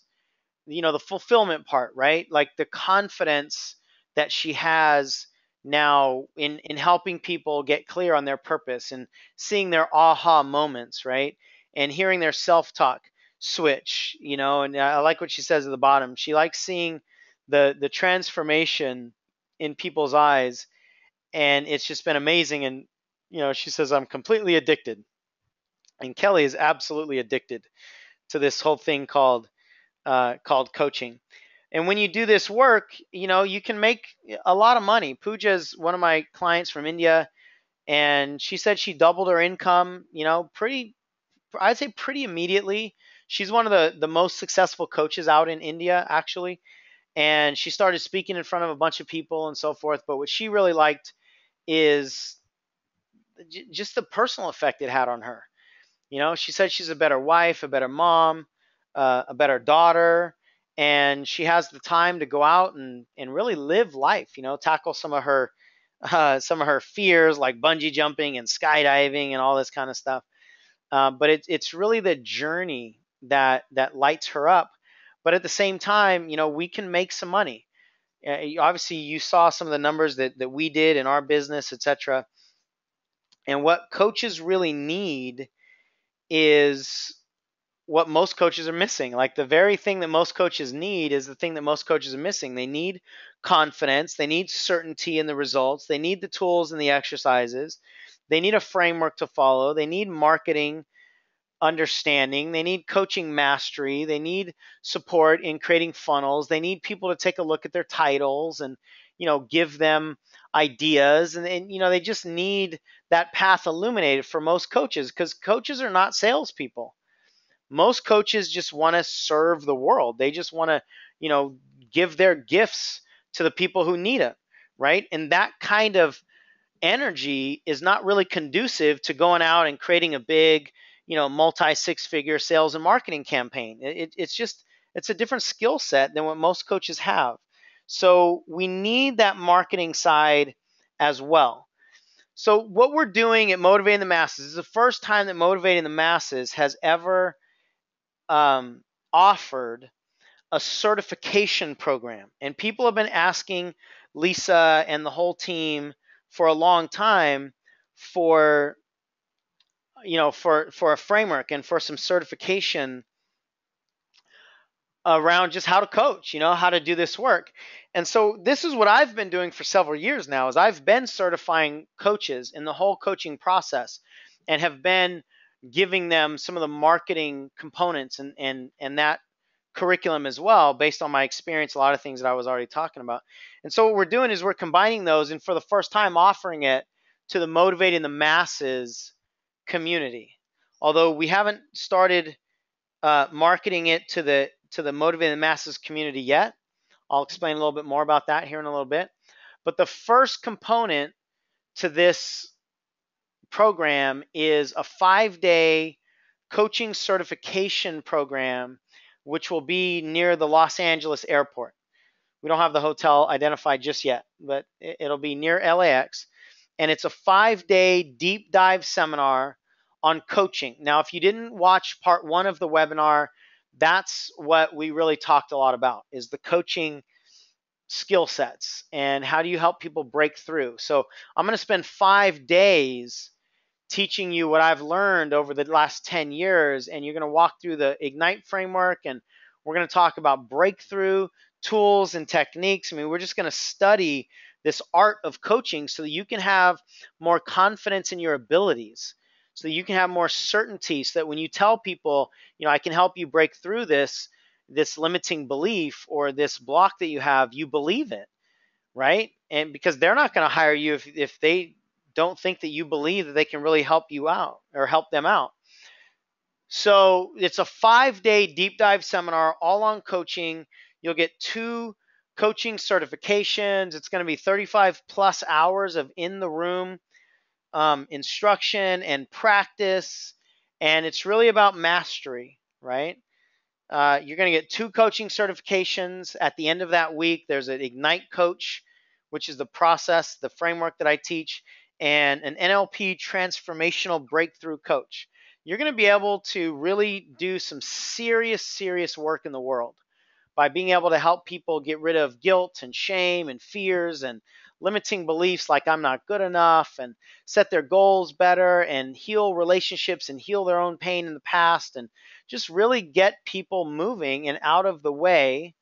the fulfillment part, right? Like the confidence that she has now in helping people get clear on their purpose and seeing their aha moments, right? And hearing their self-talk switch, and I like what she says at the bottom. She likes seeing the transformation in people's eyes, and it's just been amazing. And she says, I'm completely addicted. And Kelly is absolutely addicted to this whole thing called coaching. And when you do this work, you can make a lot of money. Pooja is one of my clients from India, and she said she doubled her income, I'd say pretty immediately. She's one of the most successful coaches out in India, actually. And she started speaking in front of a bunch of people and so forth. But what she really liked is just the personal effect it had on her. She said she's a better wife, a better mom, a better daughter, and she has the time to go out and really live life. Tackle some of her fears like bungee jumping and skydiving and all this kind of stuff. But it's really the journey that lights her up. But at the same time, we can make some money. Obviously, you saw some of the numbers that we did in our business, etc. And what coaches really need is what most coaches are missing. Like the very thing that most coaches need is the thing that most coaches are missing. They need confidence. They need certainty in the results. They need the tools and the exercises. They need a framework to follow. They need marketing understanding. They need coaching mastery. They need support in creating funnels. They need people to take a look at their titles and, give them ideas. And they just need that path illuminated for most coaches, because coaches are not salespeople. Most coaches just want to serve the world. They just want to, give their gifts to the people who need it, right? And that kind of energy is not really conducive to going out and creating a big, multi six-figure sales and marketing campaign. It's a different skill set than what most coaches have. So we need that marketing side as well. So what we're doing at Motivating the Masses is the first time that Motivating the Masses has ever offered a certification program. And people have been asking Lisa and the whole team for a long time for a framework and for some certification around just how to coach, how to do this work. And so this is what I've been doing for several years now, is I've been certifying coaches in the whole coaching process and have been giving them some of the marketing components and that curriculum as well, based on my experience, a lot of things that I was already talking about. And so what we're doing is we're combining those, and for the first time offering it to the Motivating the Masses community. Although we haven't started marketing it to the Motivating the Masses community yet. I'll explain a little bit more about that here in a little bit. But the first component to this program is a 5-day coaching certification program, which will be near the Los Angeles airport. We don't have the hotel identified just yet, but it'll be near LAX. And it's a 5-day deep dive seminar on coaching. Now, if you didn't watch part 1 of the webinar, that's what we really talked a lot about, is the coaching skill sets and how do you help people break through. So I'm going to spend 5 days teaching you what I've learned over the last 10 years, and you're going to walk through the Ignite framework, and we're going to talk about breakthrough tools and techniques. I mean, we're just going to study this art of coaching so that you can have more confidence in your abilities, so that you can have more certainty, so that when you tell people, I can help you break through this limiting belief or this block that you have, you believe it, right? And because they're not going to hire you if they don't think that you believe that they can really help you out or help them out. So it's a 5-day deep dive seminar all on coaching. You'll get 2 coaching certifications. It's going to be 35 plus hours of in the room instruction and practice. And it's really about mastery, right? You're going to get 2 coaching certifications at the end of that week. There's an Ignite coach, which is the process, the framework that I teach, and an NLP transformational breakthrough coach. You're going to be able to really do some serious work in the world by being able to help people get rid of guilt and shame and fears and limiting beliefs like I'm not good enough, and set their goals better and heal relationships and heal their own pain in the past, and just really get people moving and out of the way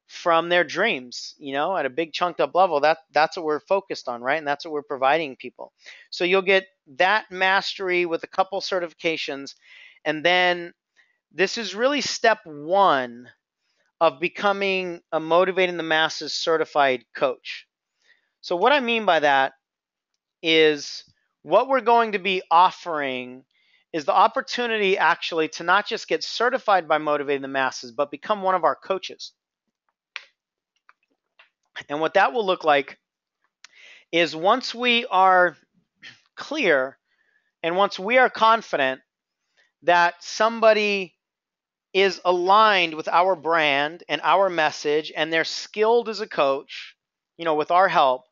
from their dreams, at a big chunked up level. That's what we're focused on, right? And that's what we're providing people. So you'll get that mastery with a couple certifications. And then this is really step 1 of becoming a Motivating the Masses certified coach. So what I mean by that is what we're going to be offering is the opportunity actually to not just get certified by Motivating the Masses, but become one of our coaches. And what that will look like is once we are clear and once we are confident that somebody is aligned with our brand and our message and they're skilled as a coach, with our help,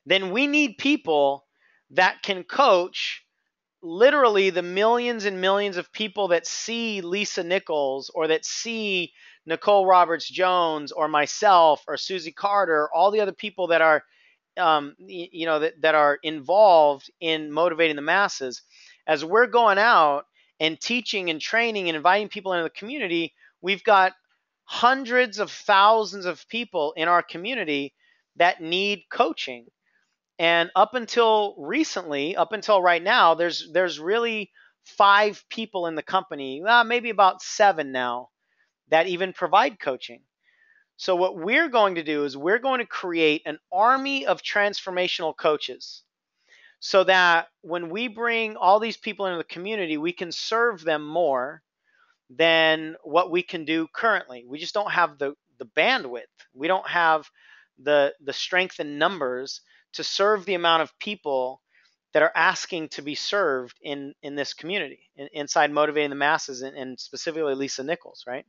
then we need people that can coach literally the millions and millions of people that see Lisa Nichols or that see Nicole Roberts Jones or myself or Susie Carter, all the other people that are that are involved in Motivating the Masses. As we're going out and teaching and training and inviting people into the community, we've got hundreds of thousands of people in our community that need coaching. And up until recently, up until right now, there's really 5 people in the company, maybe about 7 now, that even provide coaching. So what we're going to do is we're going to create an army of transformational coaches so that when we bring all these people into the community, we can serve them more than what we can do currently. We just don't have the bandwidth. We don't have the strength in numbers to serve the amount of people that are asking to be served in this community, inside Motivating the Masses, and specifically Lisa Nichols, right?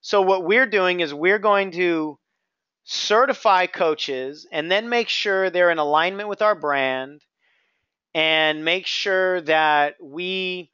So what we're doing is we're going to certify coaches and then make sure they're in alignment with our brand and make sure that we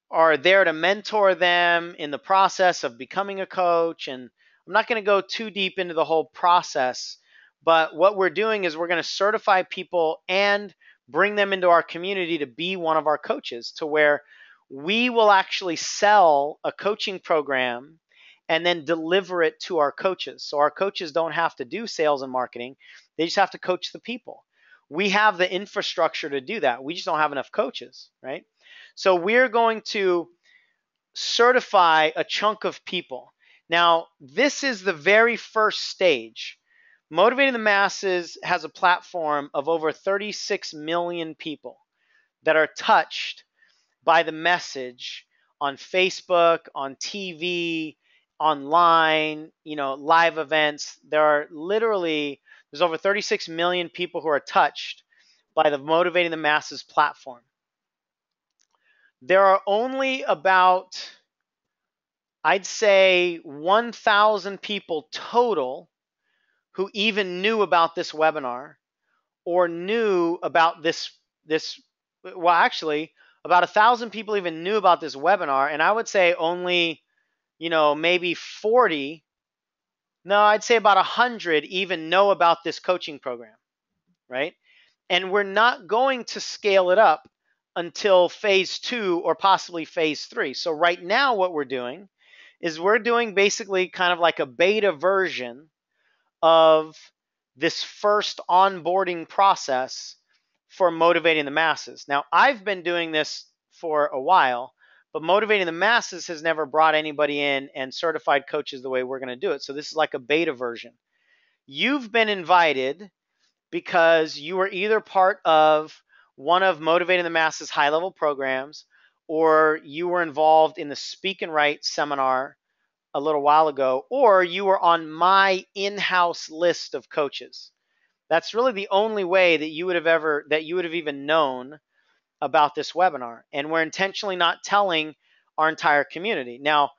are there to mentor them in the process of becoming a coach. And I'm not going to go too deep into the whole process, but what we're doing is we're going to certify people and bring them into our community to be one of our coaches, to where we will actually sell a coaching program and then deliver it to our coaches. So our coaches don't have to do sales and marketing. They just have to coach the people. We have the infrastructure to do that. We just don't have enough coaches, right? So we're going to certify a chunk of people. Now, this is the very first stage, Motivating the Masses has a platform of over 36 million people that are touched by the message on Facebook, on TV, online, live events. There's over 36 million people who are touched by the Motivating the Masses platform. There are only about, I'd say, 1,000 people total who even knew about this webinar or knew about well, actually, about 1,000 people even knew about this webinar, and I would say only, maybe 40, no, I'd say about 100 even know about this coaching program, right? And we're not going to scale it up until phase 2 or possibly phase 3. So right now what we're doing is we're doing basically kind of like a beta version of this first onboarding process for Motivating the Masses. Now, I've been doing this for a while, but Motivating the Masses has never brought anybody in and certified coaches the way we're going to do it. So this is like a beta version. You've been invited because you were either part of one of Motivating the Masses high-level programs, or you were involved in the Speak and Write seminar a little while ago, or you were on my in-house list of coaches. That's really the only way that you would have even known about this webinar. And we're intentionally not telling our entire community. Now,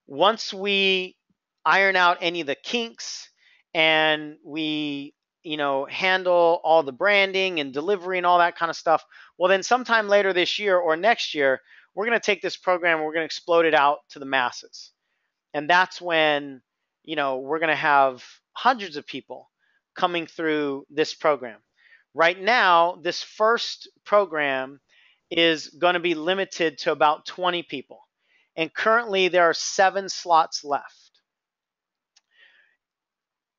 once we iron out any of the kinks and we handle all the branding and delivery and all that kind of stuff, well, then sometime later this year or next year, we're going to take this program and we're going to explode it out to the masses. And that's when, we're going to have hundreds of people coming through this program. Right now, this first program is going to be limited to about 20 people. And currently there are 7 slots left.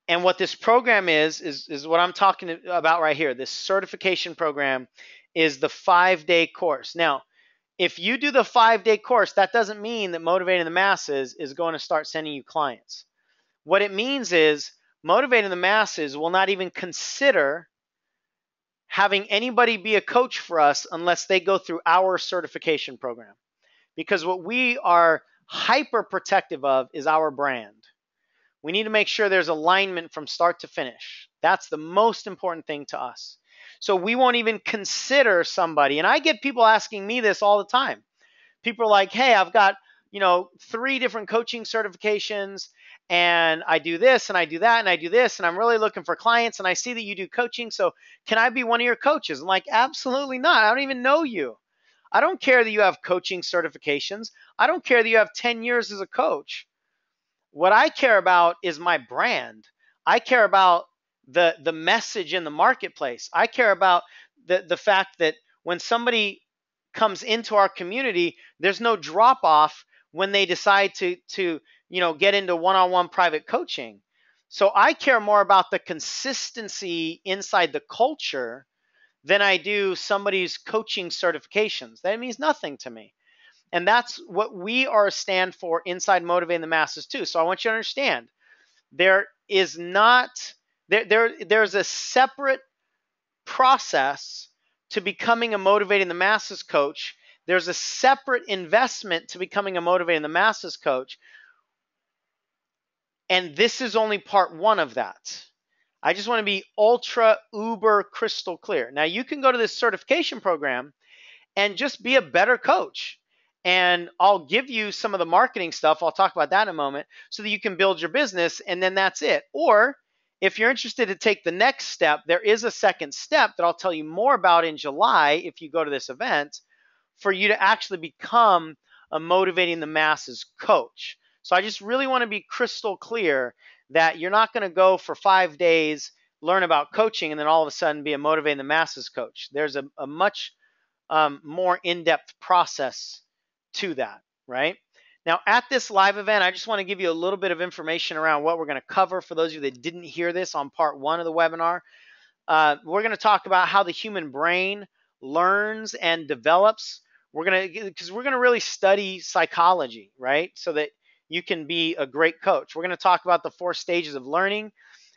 And what this program is what I'm talking about right here. This certification program is the 5-day course. Now, if you do the 5-day course, that doesn't mean that Motivating the Masses is going to start sending you clients. What it means is Motivating the Masses will not even consider having anybody be a coach for us unless they go through our certification program. Because what we are hyper protective of is our brand. We need to make sure there's alignment from start to finish. That's the most important thing to us. So we won't even consider somebody. And I get people asking me this all the time. People are like, hey, I've got, 3 different coaching certifications, and I do this and I do that and I do this, and I'm really looking for clients, and I see that you do coaching, so can I be one of your coaches? I'm like, absolutely not. I don't even know you. I don't care that you have coaching certifications. I don't care that you have 10 years as a coach. What I care about is my brand. I care about the message in the marketplace. I care about the fact that when somebody comes into our community, there's no drop off when they decide to get into one-on-one private coaching. So I care more about the consistency inside the culture than I do somebody's coaching certifications. That means nothing to me. And that's what we are a stand for inside Motivating the Masses too. So I want you to understand, there's a separate process to becoming a Motivating the Masses coach. There's a separate investment to becoming a Motivating the Masses coach. And this is only part 1 of that. I just want to be ultra, uber crystal clear. Now, you can go to this certification program and just be a better coach. And I'll give you some of the marketing stuff. I'll talk about that in a moment so that you can build your business, and then that's it. Or if you're interested to take the next step, there is a second step that I'll tell you more about in July if you go to this event, for you to actually become a Motivating the Masses coach. So I just really want to be crystal clear that you're not going to go for 5 days, learn about coaching, and then all of a sudden be a Motivating the Masses coach. There's a much more in-depth process to that, right? Now, at this live event, I just want to give you a little bit of information around what we're going to cover. For those of you that didn't hear this on part 1 of the webinar, we're going to talk about how the human brain learns and develops. Because we're going to really study psychology, right? So that you can be a great coach. We're going to talk about the 4 stages of learning.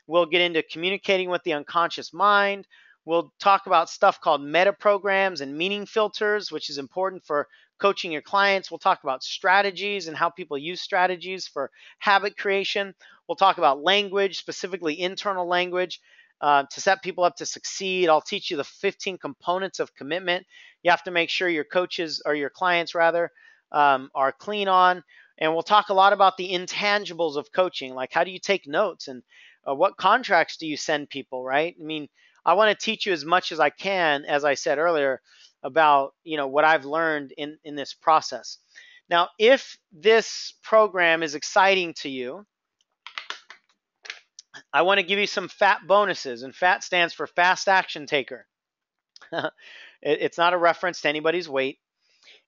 We'll get into communicating with the unconscious mind. We'll talk about stuff called meta programs and meaning filters, which is important for coaching your clients. We'll talk about strategies and how people use strategies for habit creation. We'll talk about language, specifically internal language, to set people up to succeed. I'll teach you the 15 components of commitment you have to make sure your coaches, or your clients rather, are clean on. And we'll talk a lot about the intangibles of coaching, like how do you take notes, and what contracts do you send people, right? I mean, I want to teach you as much as I can, as I said earlier, about what I've learned in this process. Now, if this program is exciting to you, I want to give you some FAT bonuses, and FAT stands for Fast Action Taker. It's not a reference to anybody's weight.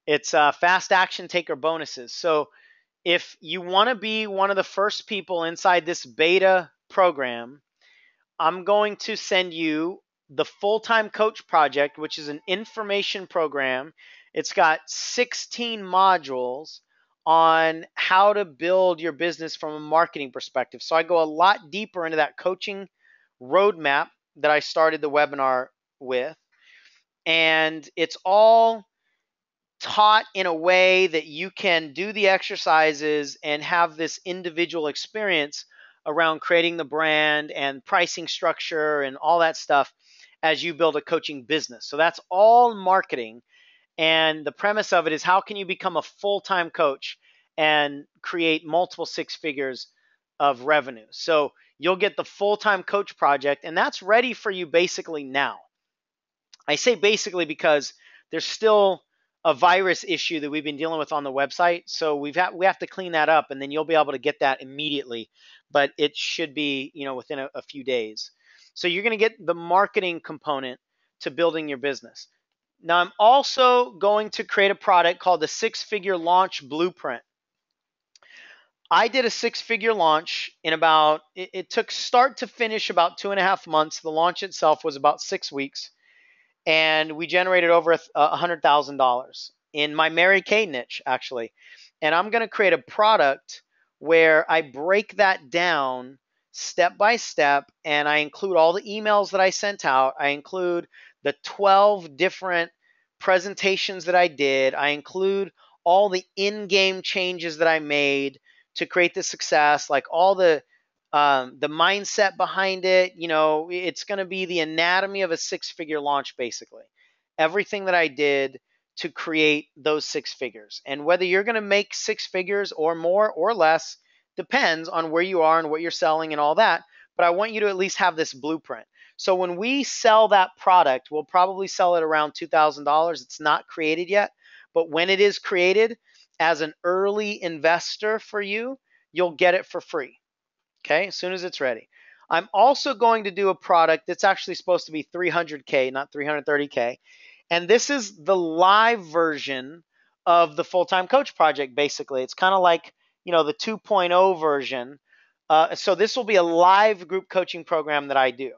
It's Fast Action Taker bonuses. So if you want to be one of the first people inside this beta program, I'm going to send you the Full-Time Coach Project, which is an information program. It's got 16 modules on how to build your business from a marketing perspective. So I go a lot deeper into that coaching roadmap that I started the webinar with. And it's all taught in a way that you can do the exercises and have this individual experience around creating the brand and pricing structure and all that stuff as you build a coaching business. So that's all marketing. And the premise of it is, how can you become a full-time coach and create multiple six figures of revenue? So you'll get the Full-Time Coach Project, and that's ready for you basically now. I say basically because there's still a virus issue that we've been dealing with on the website. So we have to clean that up, and then you'll be able to get that immediately. But it should be, within a few days. So you're going to get the marketing component to building your business. Now, I'm also going to create a product called the Six-Figure Launch Blueprint. I did a six-figure launch in it took start to finish about 2.5 months. The launch itself was about 6 weeks. And we generated over $100,000 in my Mary Kay niche, actually. And I'm going to create a product where I break that down step by step, and I include all the emails that I sent out. I include the 12 different presentations that I did. I include all the in-game changes that I made to create the success, like all the mindset behind it. It's going to be the anatomy of a six-figure launch, basically. Everything that I did to create those six figures. And whether you're going to make six figures or more or less depends on where you are and what you're selling and all that. But I want you to at least have this blueprint. So when we sell that product, we'll probably sell it around $2,000. It's not created yet. But when it is created, as an early investor for you, you'll get it for free. Okay, as soon as it's ready. I'm also going to do a product that's actually supposed to be $300K, not $330K. And this is the live version of the Full-Time Coach Project, basically. It's kind of like, the 2.0 version. So this will be a live group coaching program that I do.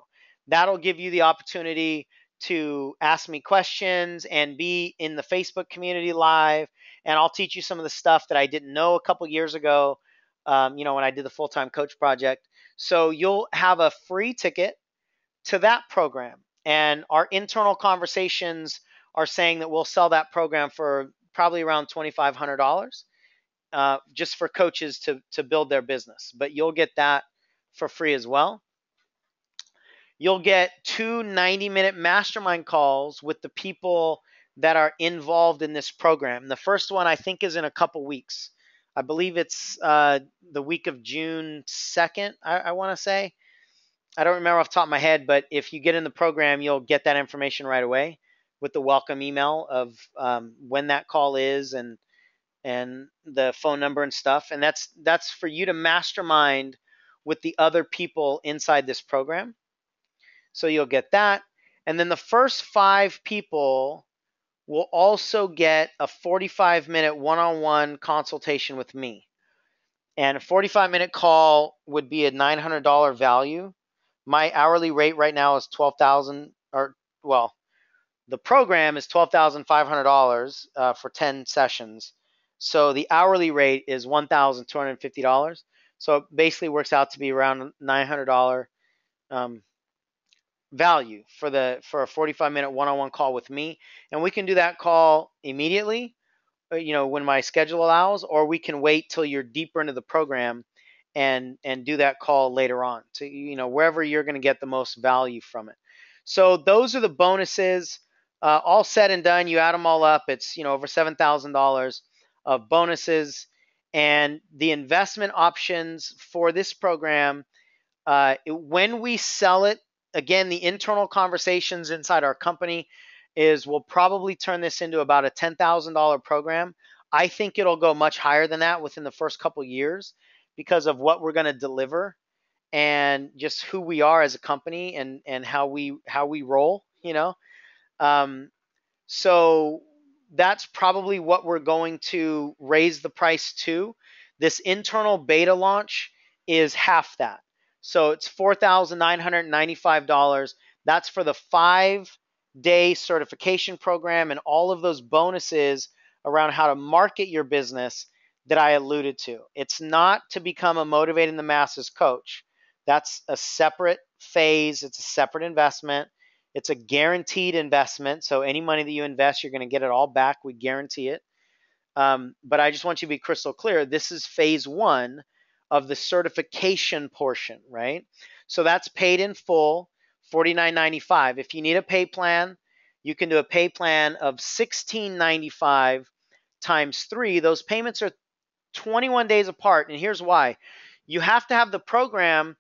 That'll give you the opportunity to ask me questions and be in the Facebook community live. And I'll teach you some of the stuff that I didn't know a couple years ago, when I did the Full-Time Coach Project. So you'll have a free ticket to that program. And our internal conversations are saying that we'll sell that program for probably around $2,500 just for coaches to build their business. But you'll get that for free as well. You'll get 2 90-minute mastermind calls with the people that are involved in this program. The first one, I think, is in a couple weeks. I believe it's the week of June 2nd, I want to say. I don't remember off the top of my head, but if you get in the program, you'll get that information right away with the welcome email of when that call is and the phone number and stuff. And that's for you to mastermind with the other people inside this program. So you'll get that. And then the first 5 people will also get a 45-minute one-on-one consultation with me. And a 45-minute call would be a $900 value. My hourly rate right now is the program is $12,500 for 10 sessions. So the hourly rate is $1,250. So it basically works out to be around $900 value for a 45-minute one-on-one call with me, and we can do that call immediately, when my schedule allows, or we can wait till you're deeper into the program and do that call later on to wherever you're going to get the most value from it. So those are the bonuses. All said and done, you add them all up, it's over $7,000 of bonuses. And the investment options for this program, when we sell it, again, the internal conversations inside our company is we'll probably turn this into about a $10,000 program. I think it'll go much higher than that within the first couple years because of what we're going to deliver and just who we are as a company and how we roll. So that's probably what we're going to raise the price to. This internal beta launch is half that. So it's $4,995. That's for the 5-day certification program and all of those bonuses around how to market your business that I alluded to. It's not to become a motivating the masses coach. That's a separate phase. It's a separate investment. It's a guaranteed investment. So any money that you invest, you're going to get it all back. We guarantee it. But I just want you to be crystal clear. This is phase 1 of the certification portion, right? So that's paid in full, $49.95. If you need a pay plan, you can do a pay plan of $16.95 times 3. Those payments are 21 days apart. And here's why. You have to have the program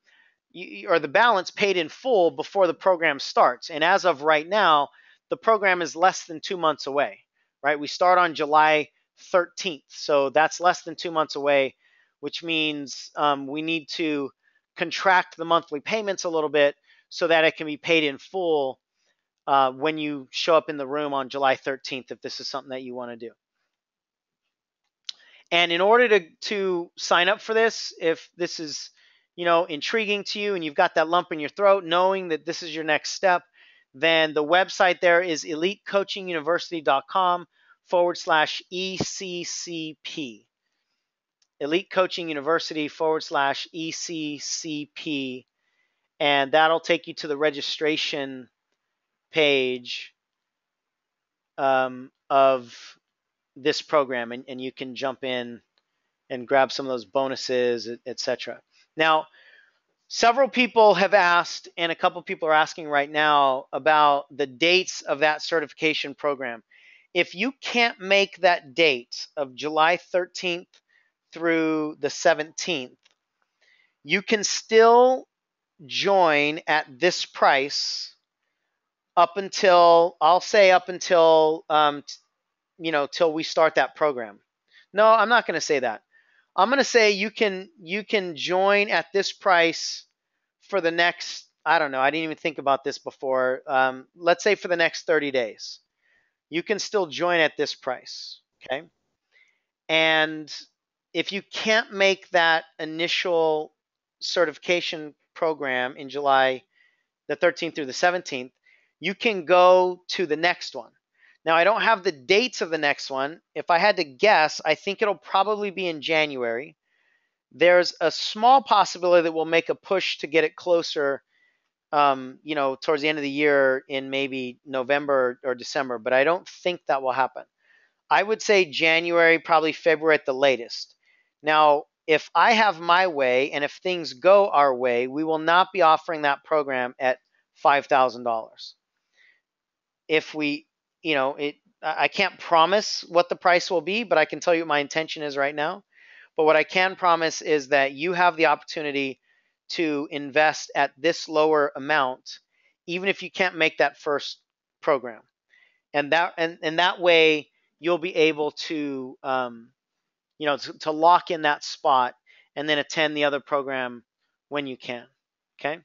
or the balance paid in full before the program starts. And as of right now, the program is less than 2 months away, right? We start on July 13th. So that's less than 2 months away, which means we need to contract the monthly payments a little bit so that it can be paid in full when you show up in the room on July 13th, if this is something that you want to do. And in order to sign up for this, if this is intriguing to you and you've got that lump in your throat knowing that this is your next step, then the website there is elitecoachinguniversity.com/ECCP. elitecoachinguniversity/ECCP. And that'll take you to the registration page of this program, and you can jump in and grab some of those bonuses, etc. Now, several people have asked, and a couple people are asking right now about the dates of that certification program. If you can't make that date of July 13th through the 17th, you can still join at this price up until, I'll say up until, till we start that program. No, I'm not going to say that. I'm going to say you can join at this price for the next, I don't know, I didn't even think about this before. Let's say for the next 30 days. You can still join at this price, okay? And if you can't make that initial certification program in July the 13th through the 17th, you can go to the next one. Now, I don't have the dates of the next one. If I had to guess, I think it'll probably be in January. There's a small possibility that we'll make a push to get it closer, towards the end of the year in maybe November or December, but I don't think that will happen. I would say January, probably February at the latest. Now, if I have my way and if things go our way, we will not be offering that program at $5,000. If we, I can't promise what the price will be, but I can tell you what my intention is right now. But what I can promise is that you have the opportunity to invest at this lower amount, even if you can't make that first program. And that way you'll be able to, to lock in that spot and then attend the other program when you can. Okay.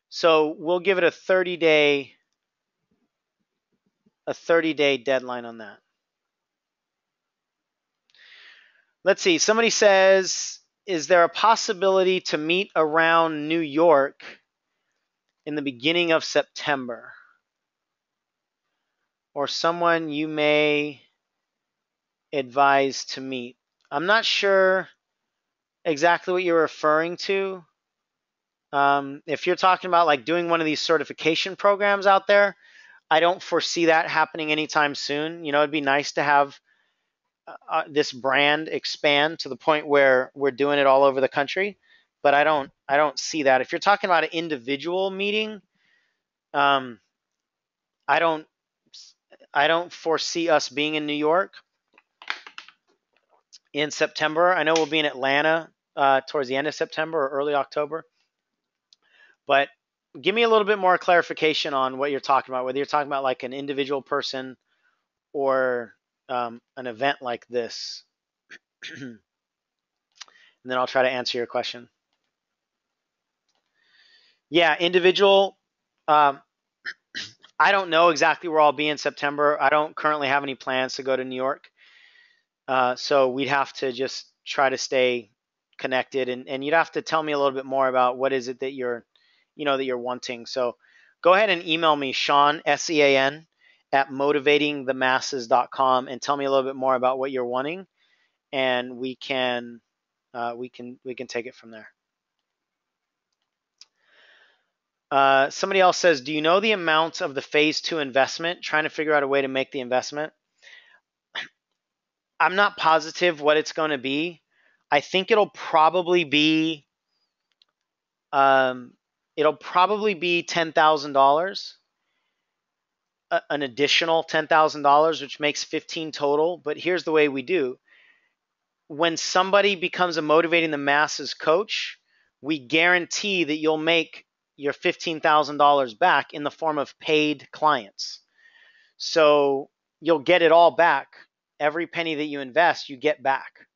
So we'll give it a 30-day deadline on that. Let's see. Somebody says, is there a possibility to meet around New York in the beginning of September? Or someone you may advise to meet? I'm not sure exactly what you're referring to. If you're talking about like doing one of these certification programs out there, I don't foresee that happening anytime soon. It'd be nice to have this brand expand to the point where we're doing it all over the country, but I don't see that. If you're talking about an individual meeting, um, I don't I don't foresee us being in New York in September. I know we'll be in Atlanta towards the end of September or early October, but give me a little bit more clarification on what you're talking about, whether you're talking about like an individual person or an event like this. And then I'll try to answer your question. Yeah, individual. Um, I don't know exactly where I'll be in September. I don't currently have any plans to go to New York. So we'd have to just try to stay connected, and you'd have to tell me a little bit more about what is it that you're wanting. So go ahead and email me, Sean, SEAN, at motivatingthemasses.com, and tell me a little bit more about what you're wanting, and we can take it from there. Somebody else says, do you know the amount of the phase 2 investment? Trying to figure out a way to make the investment. I'm not positive what it's going to be. I think it'll probably be $10,000, an additional $10,000, which makes 15 total. But here's the way we do. When somebody becomes a Motivating the Masses coach, we guarantee that you'll make your $15,000 back in the form of paid clients. So you'll get it all back. Every penny that you invest, you get back.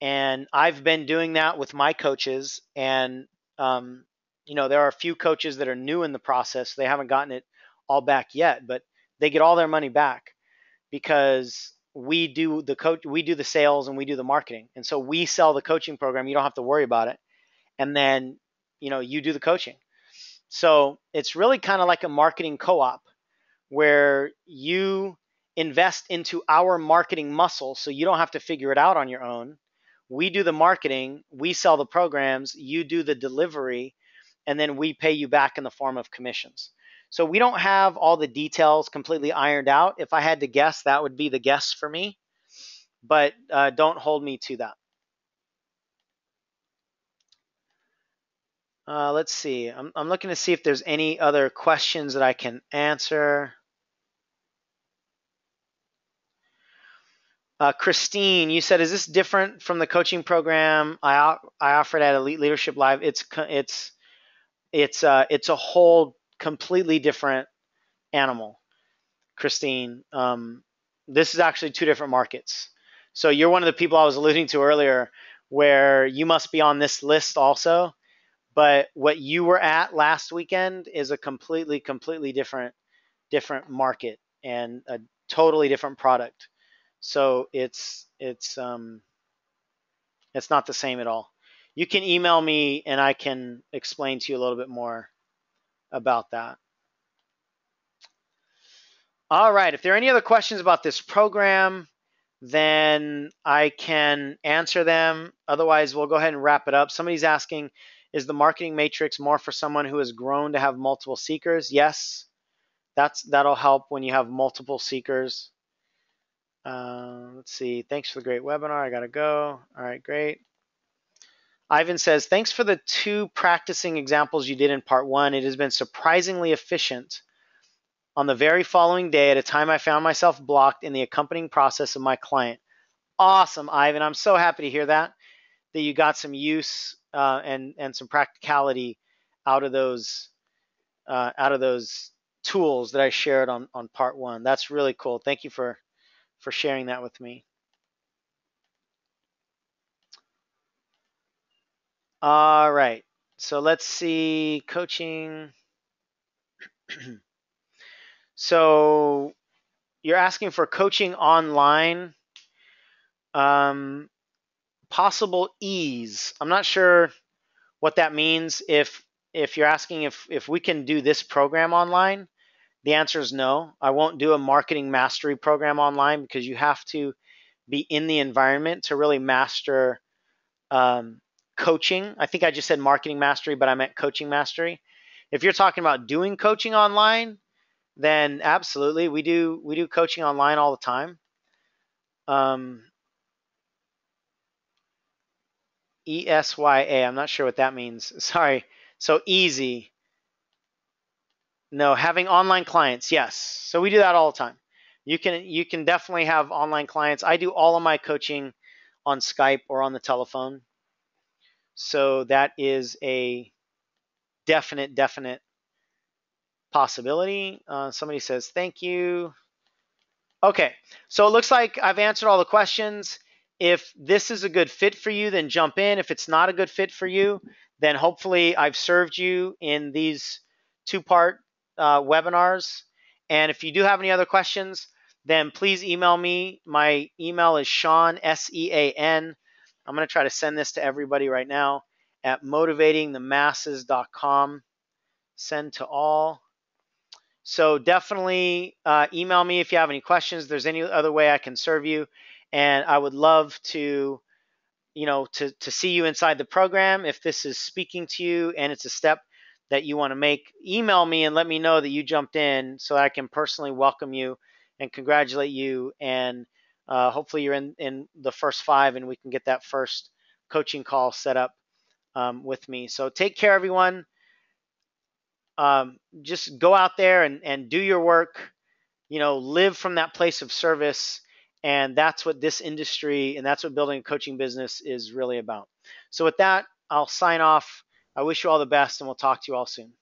And I've been doing that with my coaches. And, there are a few coaches that are new in the process. They haven't gotten it all back yet, but they get all their money back because we do the sales and we do the marketing. And so we sell the coaching program. You don't have to worry about it. And then, you do the coaching. So it's really kind of like a marketing co-op where you invest into our marketing muscle so you don't have to figure it out on your own. We do the marketing, we sell the programs, you do the delivery, and then we pay you back in the form of commissions. So we don't have all the details completely ironed out. If I had to guess, that would be the guess for me, but don't hold me to that. Let's see. I'm looking to see if there's any other questions that I can answer. Christine, you said, is this different from the coaching program I offered at Elite Leadership Live? It's a whole completely different animal, Christine. This is actually two different markets. So you're one of the people I was alluding to earlier, where you must be on this list also. But what you were at last weekend is a completely different market and a totally different product. So it's not the same at all. You can email me and I can explain to you a little bit more about that. All right. If there are any other questions about this program, then I can answer them. Otherwise, we'll go ahead and wrap it up. Somebody's asking, is the marketing matrix more for someone who has grown to have multiple seekers? Yes, that'll help when you have multiple seekers. Let's see. Thanks for the great webinar. I got to go. All right, great. Ivan says, thanks for the 2 practicing examples you did in part 1. It has been surprisingly efficient. On the very following day, at a time I found myself blocked in the accompanying process of my client. Awesome, Ivan. I'm so happy to hear that you got some use and some practicality out of those tools that I shared on part 1. That's really cool. Thank you for sharing that with me. All right. So let's see, coaching. So you're asking for coaching online, possible ease. I'm not sure what that means. If you're asking if we can do this program online, the answer is no. I won't do a marketing mastery program online because you have to be in the environment to really master coaching. I think I just said marketing mastery, but I meant coaching mastery. If you're talking about doing coaching online, then absolutely, we do coaching online all the time. ESYA, I'm not sure what that means. Sorry. So easy. No, having online clients, yes. So we do that all the time. You can definitely have online clients. I do all of my coaching on Skype or on the telephone. So that is a definite possibility. Somebody says thank you. Okay, so it looks like I've answered all the questions. If this is a good fit for you, then jump in. If it's not a good fit for you, then hopefully I've served you in these two-part webinars. And if you do have any other questions, then please email me. My email is Sean, S-E-A-N. I'm going to try to send this to everybody right now at motivatingthemasses.com. Send to all. So definitely email me if you have any questions. If there's any other way I can serve you, and I would love to, to see you inside the program. If this is speaking to you and it's a step that you want to make, email me and let me know that you jumped in so I can personally welcome you and congratulate you. And hopefully you're in the first 5 and we can get that first coaching call set up with me. So take care, everyone. Just go out there and do your work, live from that place of service. And that's what this industry and that's what building a coaching business is really about. So with that, I'll sign off. I wish you all the best and we'll talk to you all soon.